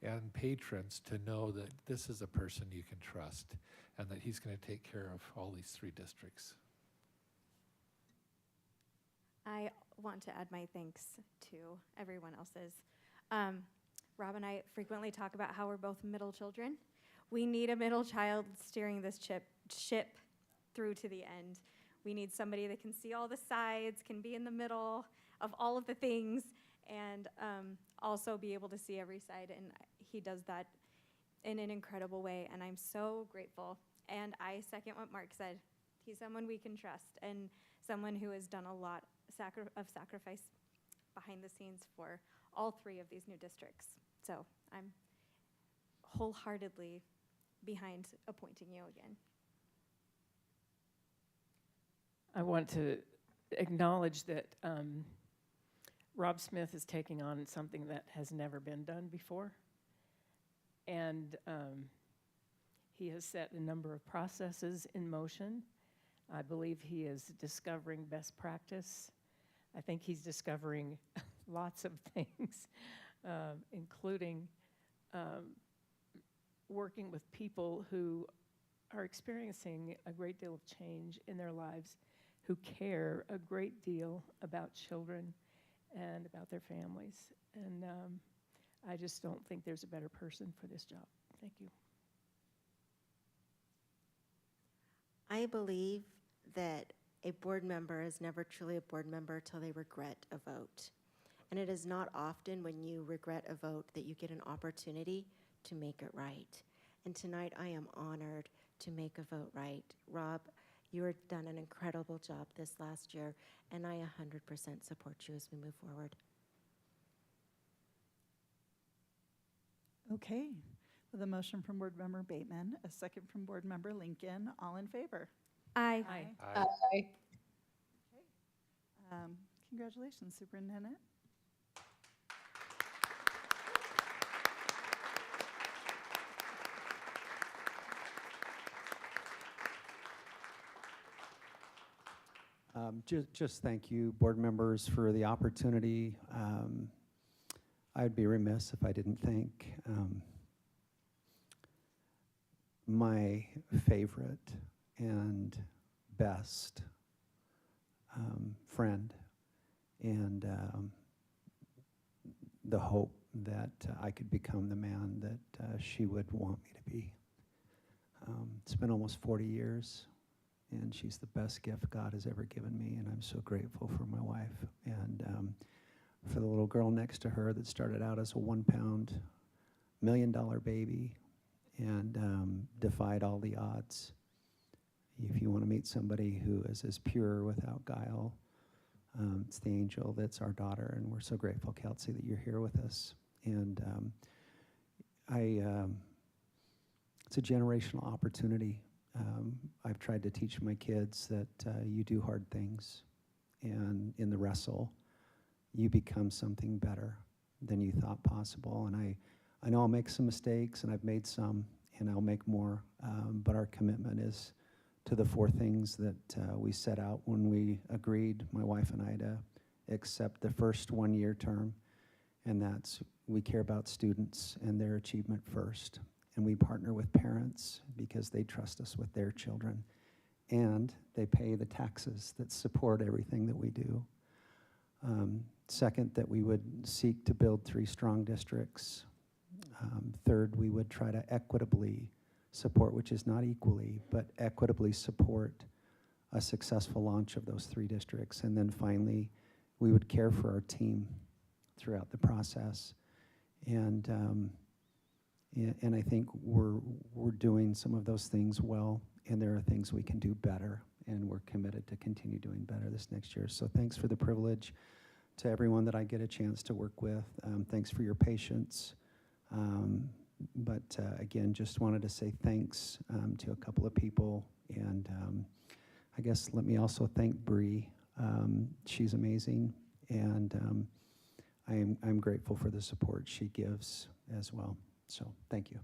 and patrons to know that this is a person you can trust and that he's going to take care of all these 3 districts. I want to add my thanks to everyone else's. Rob and I frequently talk about how we're both middle children. We need a middle child steering this ship through to the end. We need somebody that can see all the sides, can be in the middle of all of the things, and also be able to see every side. And he does that in an incredible way, and I'm so grateful. And I second what Mark said. He's someone we can trust and someone who has done a lot of sacrifice behind the scenes for all 3 of these new districts. So I'm wholeheartedly behind appointing you again. I want to acknowledge that Rob Smith is taking on something that has never been done before. And he has set a number of processes in motion. I believe he is discovering best practice. I think he's discovering lots of things, including working with people who are experiencing a great deal of change in their lives, who care a great deal about children and about their families. And I just don't think there's a better person for this job. Thank you. I believe that a board member is never truly a board member till they regret a vote. And it is not often when you regret a vote that you get an opportunity to make it right. And tonight I am honored to make a vote right. Rob, you have done an incredible job this last year, and I 100% support you as we move forward. Okay, with a motion from Board Member Bateman, a second from Board Member Lincoln, all in favor? Aye. Aye. Aye. Okay. Congratulations, Superintendent. Just thank you, board members, for the opportunity. I'd be remiss if I didn't thank my favorite and best friend and the hope that I could become the man that she would want me to be. It's been almost 40 years. And she's the best gift God has ever given me, and I'm so grateful for my wife. And for the little girl next to her that started out as a 1 pound, $1 million baby and defied all the odds. If you want to meet somebody who is as pure without guile, it's the angel that's our daughter, and we're so grateful, Kelsey, that you're here with us. And it's a generational opportunity. I've tried to teach my kids that you do hard things, and in the wrestle, you become something better than you thought possible. And I know I'll make some mistakes, and I've made some, and I'll make more, but our commitment is to the 4 things that we set out when we agreed, my wife and I, to accept the first 1-year term, and that's we care about students and their achievement first. And we partner with parents because they trust us with their children. And they pay the taxes that support everything that we do. Second, that we would seek to build 3 strong districts. Third, we would try to equitably support, which is not equally, but equitably support a successful launch of those 3 districts. And then finally, we would care for our team throughout the process. And I think we're doing some of those things well, and there are things we can do better, and we're committed to continue doing better this next year. So thanks for the privilege to everyone that I get a chance to work with. Thanks for your patience. But again, just wanted to say thanks to a couple of people, and I guess let me also thank Bree. She's amazing, and I'm grateful for the support she gives as well. So, thank you.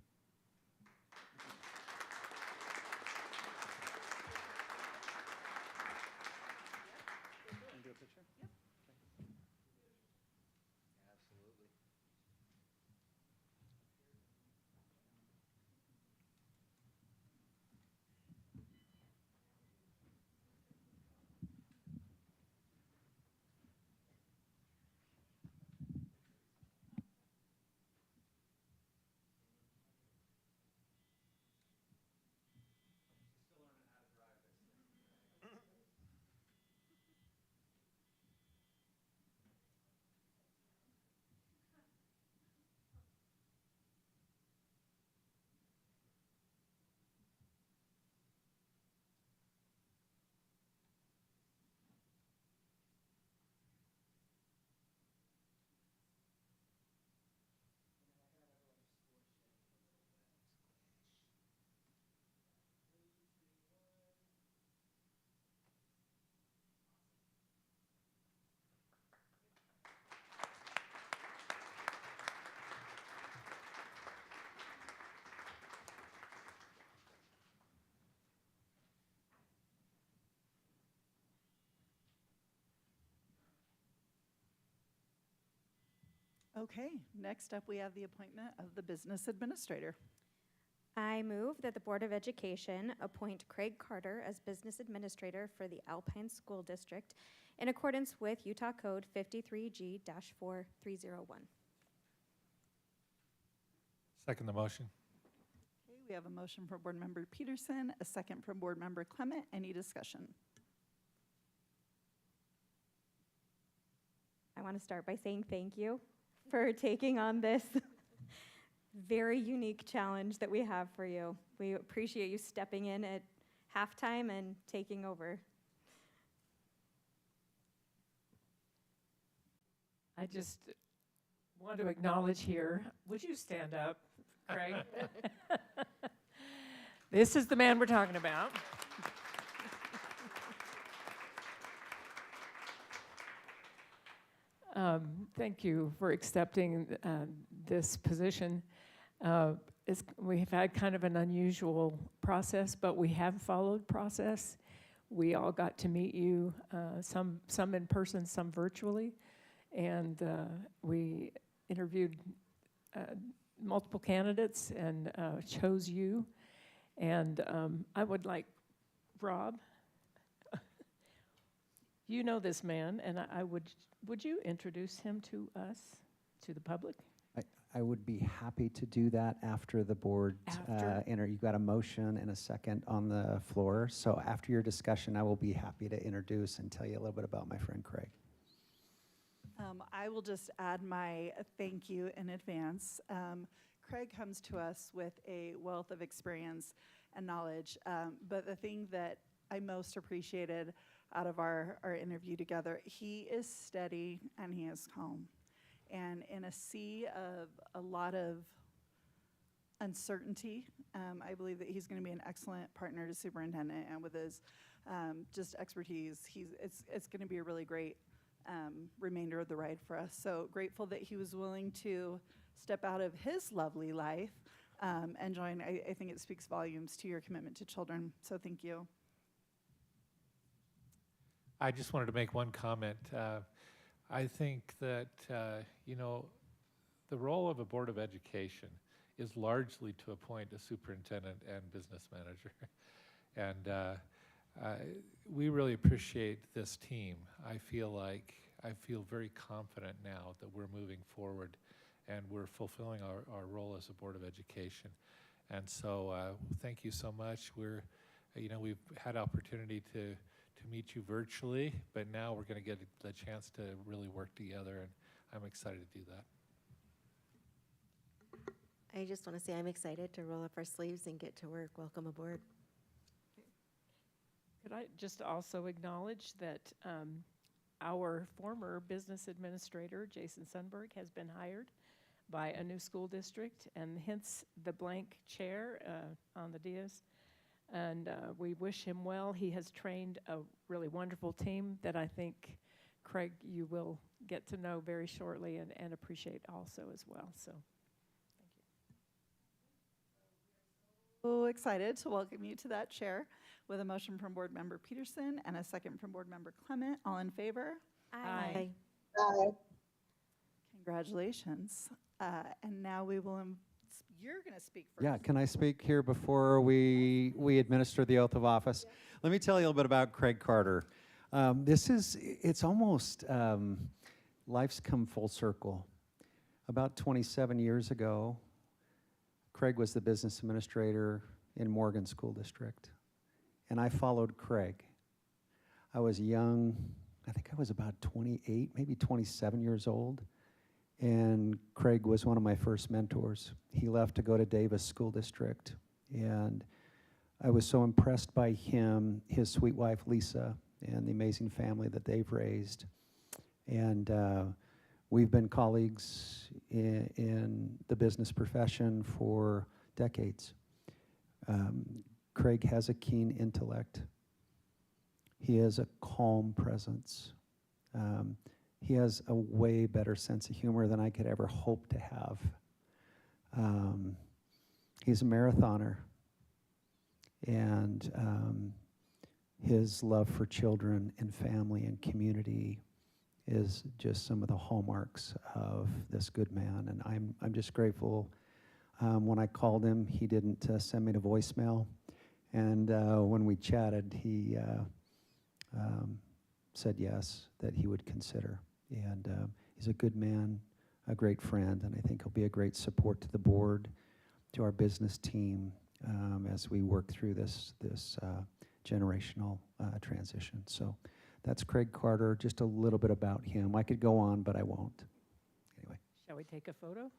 Okay, next up we have the appointment of the business administrator. I move that the Board of Education appoint Craig Carter as business administrator for the Alpine School District in accordance with Utah Code 53G-4301. Second the motion. Okay, we have a motion from Board Member Peterson, a second from Board Member Clement. Any discussion? I want to start by saying thank you for taking on this very unique challenge that we have for you. We appreciate you stepping in at halftime and taking over. I just want to acknowledge here, would you stand up, Craig? This is the man we're talking about. Thank you for accepting this position. We have had kind of an unusual process, but we have followed process. We all got to meet you, some in person, some virtually, and we interviewed multiple candidates and chose you. And I would like, Rob, you know this man, and would you introduce him to us, to the public? I would be happy to do that after the board. You've got a motion and a second on the floor. So after your discussion, I will be happy to introduce and tell you a little bit about my friend Craig. I will just add my thank you in advance. Craig comes to us with a wealth of experience and knowledge, but the thing that I most appreciated out of our interview together, he is steady and he is calm. And in a sea of a lot of uncertainty, I believe that he's going to be an excellent partner to superintendent, and with his just expertise, it's going to be a really great remainder of the ride for us. So grateful that he was willing to step out of his lovely life and join. I think it speaks volumes to your commitment to children. So thank you. I just wanted to make one comment. I think that, the role of a Board of Education is largely to appoint a superintendent and business manager. And we really appreciate this team. I feel very confident now that we're moving forward and we're fulfilling our role as a Board of Education. And so thank you so much. We've had opportunity to meet you virtually, but now we're going to get the chance to really work together, and I'm excited to do that. I just want to say I'm excited to roll up our sleeves and get to work. Welcome aboard. Could I just also acknowledge that our former business administrator, Jason Sundberg, has been hired by a new school district, and hence the blank chair on the dais. And we wish him well. He has trained a really wonderful team that I think, Craig, you will get to know very shortly and appreciate also as well. So thank you. So excited to welcome you to that chair with a motion from Board Member Peterson and a second from Board Member Clement. All in favor? Aye. Aye. Congratulations. And now we will, you're going to speak first. Yeah, can I speak here before we administer the oath of office? Yeah. Let me tell you a little bit about Craig Carter. It's almost, life's come full circle. About 27 years ago, Craig was the business administrator in Morgan School District, and I followed Craig. I was young, I think I was about 28, maybe 27 years old. And Craig was one of my first mentors. He left to go to Davis School District. And I was so impressed by him, his sweet wife, Lisa, and the amazing family that they've raised. And we've been colleagues in the business profession for decades. Craig has a keen intellect. He has a calm presence. He has a way better sense of humor than I could ever hope to have. He's a marathoner. And his love for children and family and community is just some of the hallmarks of this good man. And I'm just grateful. When I called him, he didn't send me to voicemail. And when we chatted, he said yes, that he would consider. And he's a good man, a great friend, and I think he'll be a great support to the board, to our business team, as we work through this generational transition. So that's Craig Carter, just a little bit about him. I could go on, but I won't. Anyway. Shall we take a photo?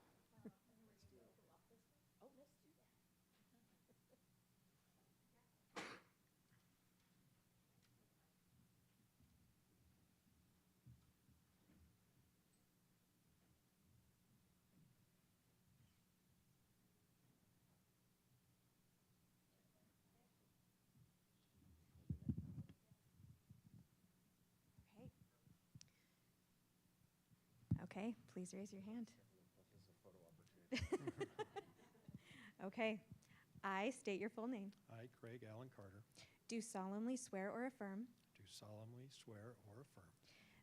Okay, please raise your hand. Okay, I state your full name. I, Craig Allen Carter, Do solemnly swear or affirm do solemnly swear or affirm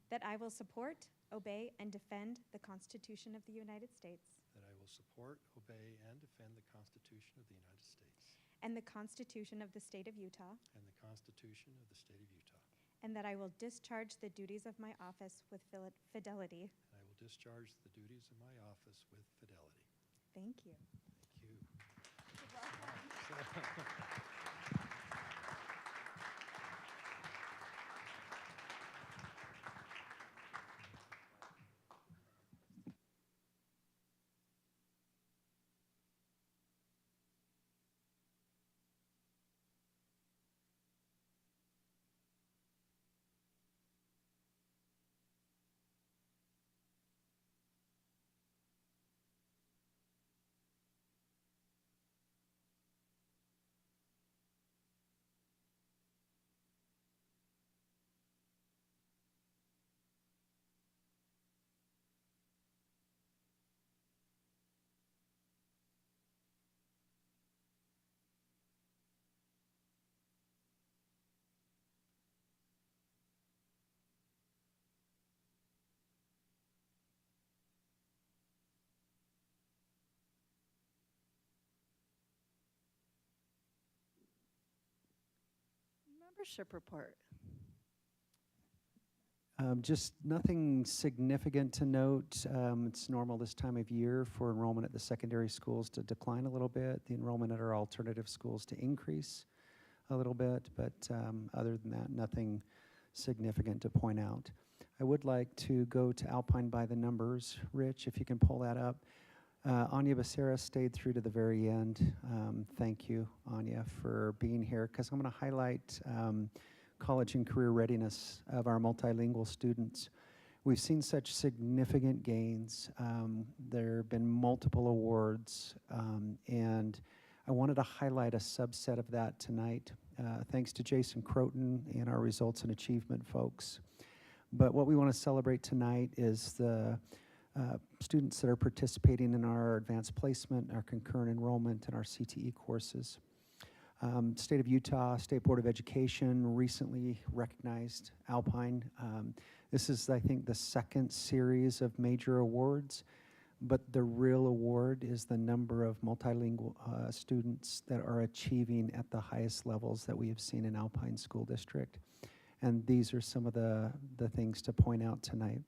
that I will support, obey, and defend the Constitution of the United States that I will support, obey, and defend the Constitution of the United States and the Constitution of the State of Utah, and the Constitution of the State of Utah, and that I will discharge the duties of my office with fidelity. and I will discharge the duties of my office with fidelity. Thank you. Thank you. Membership report. Just nothing significant to note. It's normal this time of year for enrollment at the secondary schools to decline a little bit, the enrollment at our alternative schools to increase a little bit, but other than that, nothing significant to point out. I would like to go to Alpine by the numbers. Rich, if you can pull that up. Anya Becerra stayed through to the very end. Thank you, Anya, for being here, because I'm going to highlight college and career readiness of our multilingual students. We've seen such significant gains. There have been multiple awards, and I wanted to highlight a subset of that tonight, thanks to Jason Croton and our results and achievement folks. But what we want to celebrate tonight is the students that are participating in our advanced placement, our concurrent enrollment, and our CTE courses. State of Utah, State Board of Education recently recognized Alpine. This is, I think, the second series of major awards, but the real award is the number of multilingual students that are achieving at the highest levels that we have seen in Alpine School District. And these are some of the things to point out tonight.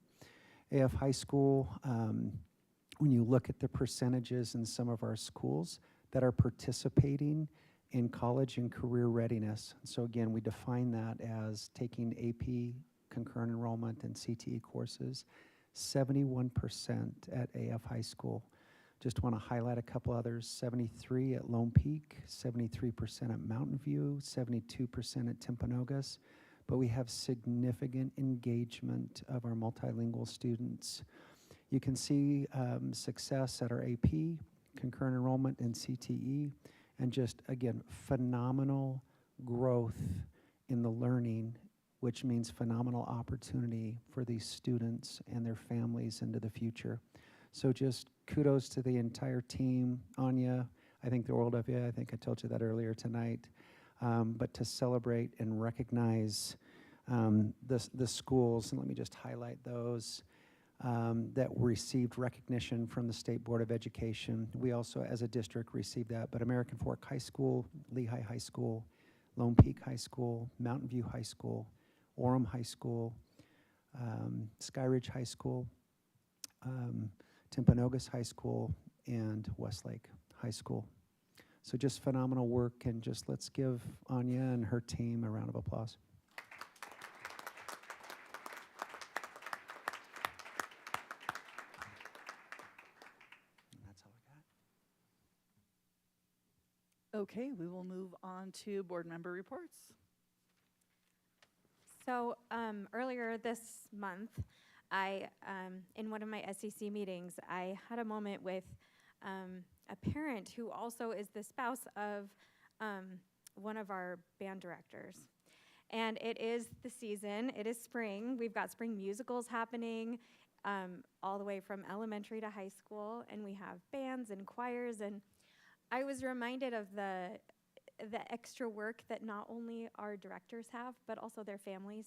AF High School, when you look at the percentages in some of our schools that are participating in college and career readiness. So again, we define that as taking AP, concurrent enrollment, and CTE courses, 71% at AF High School. Just want to highlight a couple others, 73 at Lone Peak, 73% at Mountain View, 72% at Timpanogos. But we have significant engagement of our multilingual students. You can see success at our AP, concurrent enrollment, and CTE, and just, again, phenomenal growth in the learning, which means phenomenal opportunity for these students and their families into the future. So just kudos to the entire team. Anya, I think the world of you. I think I told you that earlier tonight. But to celebrate and recognize the schools, and let me just highlight those, that received recognition from the State Board of Education. We also, as a district, received that, but American Fork High School, Lehigh High School, Lone Peak High School, Mountain View High School, Orem High School, Sky Ridge High School, Timpanogos High School, and Westlake High School. So just phenomenal work, and just let's give Anya and her team a round of applause. And that's all I got. Okay, we will move on to board member reports. So earlier this month, in one of my SEC meetings, I had a moment with a parent who also is the spouse of one of our band directors. And it is the season, it is spring. We've got spring musicals happening all the way from elementary to high school, and we have bands and choirs. And I was reminded of the extra work that not only our directors have, but also their families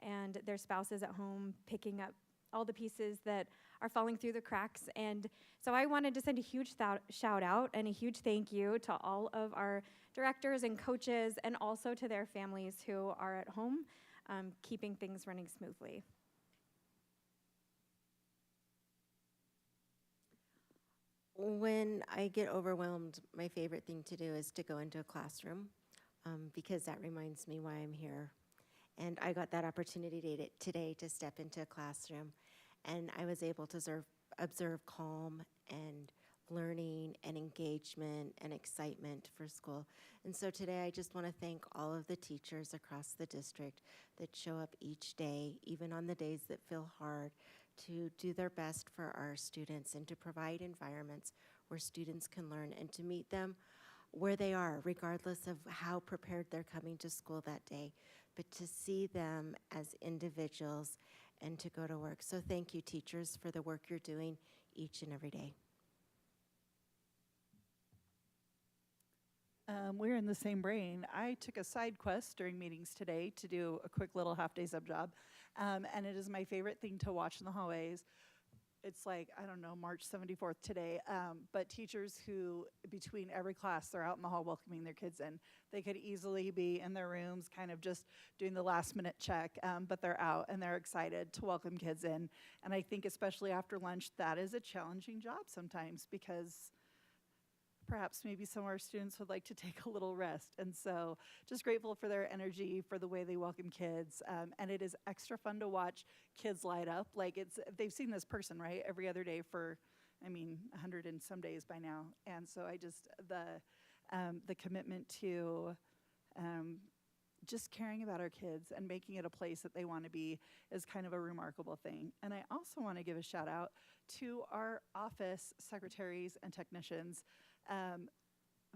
and their spouses at home picking up all the pieces that are falling through the cracks. And so I wanted to send a huge shout out and a huge thank you to all of our directors and coaches, and also to their families who are at home keeping things running smoothly. When I get overwhelmed, my favorite thing to do is to go into a classroom because that reminds me why I'm here. And I got that opportunity today to step into a classroom, and I was able to observe calm and learning and engagement and excitement for school. And so today I just want to thank all of the teachers across the district that show up each day, even on the days that feel hard, to do their best for our students and to provide environments where students can learn and to meet them where they are, regardless of how prepared they're coming to school that day, but to see them as individuals and to go to work. So thank you, teachers, for the work you're doing each and every day. We're in the same brain. I took a side quest during meetings today to do a quick little half-day sub job, and it is my favorite thing to watch in the hallways. It's like, I don't know, March 74th today, but teachers who, between every class, they're out in the hall welcoming their kids in. They could easily be in their rooms kind of just doing the last-minute check, but they're out and they're excited to welcome kids in. And I think especially after lunch, that is a challenging job sometimes, because perhaps maybe some of our students would like to take a little rest. And so just grateful for their energy, for the way they welcome kids. And it is extra fun to watch kids light up. Like they've seen this person, right, every other day for, 100 and some days by now. And so I just, the commitment to just caring about our kids and making it a place that they want to be is kind of a remarkable thing. And I also want to give a shout out to our office secretaries and technicians.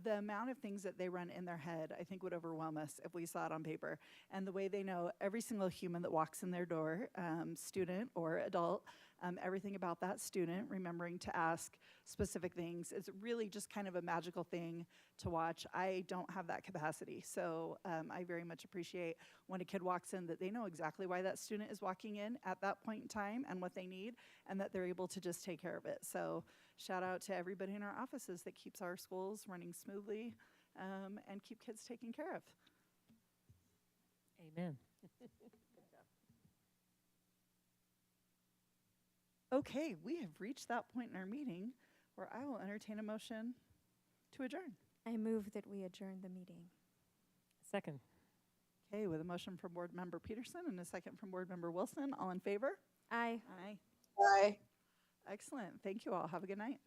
The amount of things that they run in their head, I think, would overwhelm us if we saw it on paper. And the way they know every single human that walks in their door, student or adult, everything about that student, remembering to ask specific things, is really just kind of a magical thing to watch. I don't have that capacity, so I very much appreciate when a kid walks in that they know exactly why that student is walking in at that point in time and what they need, and that they're able to just take care of it. So shout out to everybody in our offices that keeps our schools running smoothly and keep kids taken care of. Amen. Okay, we have reached that point in our meeting where I will entertain a motion to adjourn. I move that we adjourn the meeting. Second. Okay, with a motion from Board Member Peterson and a second from Board Member Wilson, all in favor? Aye. Aye. Bye. Excellent. Thank you all. Have a good night.